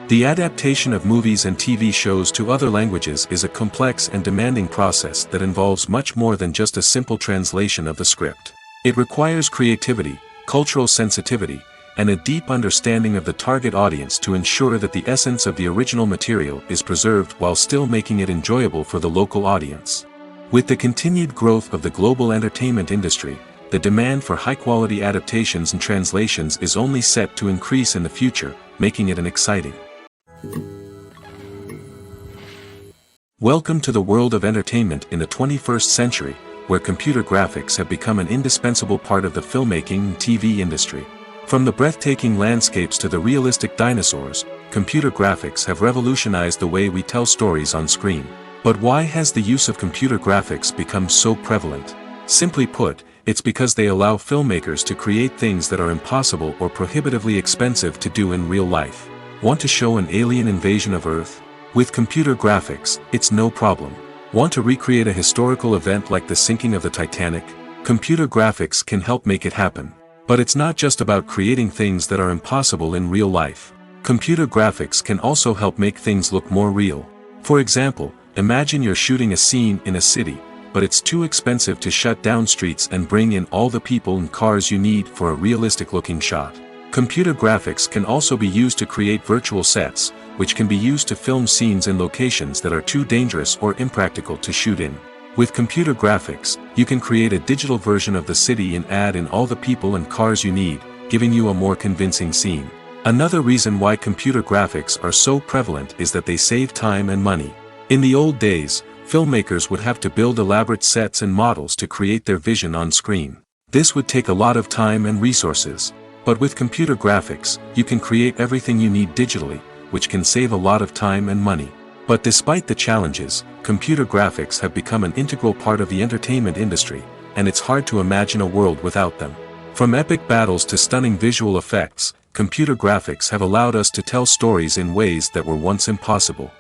The adaptation of movies and TV shows to other languages is a complex and demanding process that involves much more than just a simple translation of the script. It requires creativity, cultural sensitivity, and a deep understanding of the target audience to ensure that the essence of the original material is preserved while still making it enjoyable for the local audience. With the continued growth of the global entertainment industry, the demand for high-quality adaptations and translations is only set to increase in the future, making it an exciting. Welcome to the world of entertainment in the 21st century, where computer graphics have become an indispensable part of the filmmaking and TV industry. From the breathtaking landscapes to the realistic dinosaurs, computer graphics have revolutionized the way we tell stories on screen. But why has the use of computer graphics become so prevalent? Simply put, it's because they allow filmmakers to create things that are impossible or prohibitively expensive to do in real life. Want to show an alien invasion of Earth? With computer graphics, it's no problem. Want to recreate a historical event like the sinking of the Titanic? Computer graphics can help make it happen. But it's not just about creating things that are impossible in real life. Computer graphics can also help make things look more real. For example, imagine you're shooting a scene in a city, but it's too expensive to shut down streets and bring in all the people and cars you need for a realistic-looking shot. Computer graphics can also be used to create virtual sets, which can be used to film scenes in locations that are too dangerous or impractical to shoot in. With computer graphics, you can create a digital version of the city and add in all the people and cars you need, giving you a more convincing scene. Another reason why computer graphics are so prevalent is that they save time and money. In the old days, filmmakers would have to build elaborate sets and models to create their vision on screen. This would take a lot of time and resources. But with computer graphics, you can create everything you need digitally, which can save a lot of time and money. But despite the challenges, computer graphics have become an integral part of the entertainment industry, and it's hard to imagine a world without them. From epic battles to stunning visual effects, computer graphics have allowed us to tell stories in ways that were once impossible.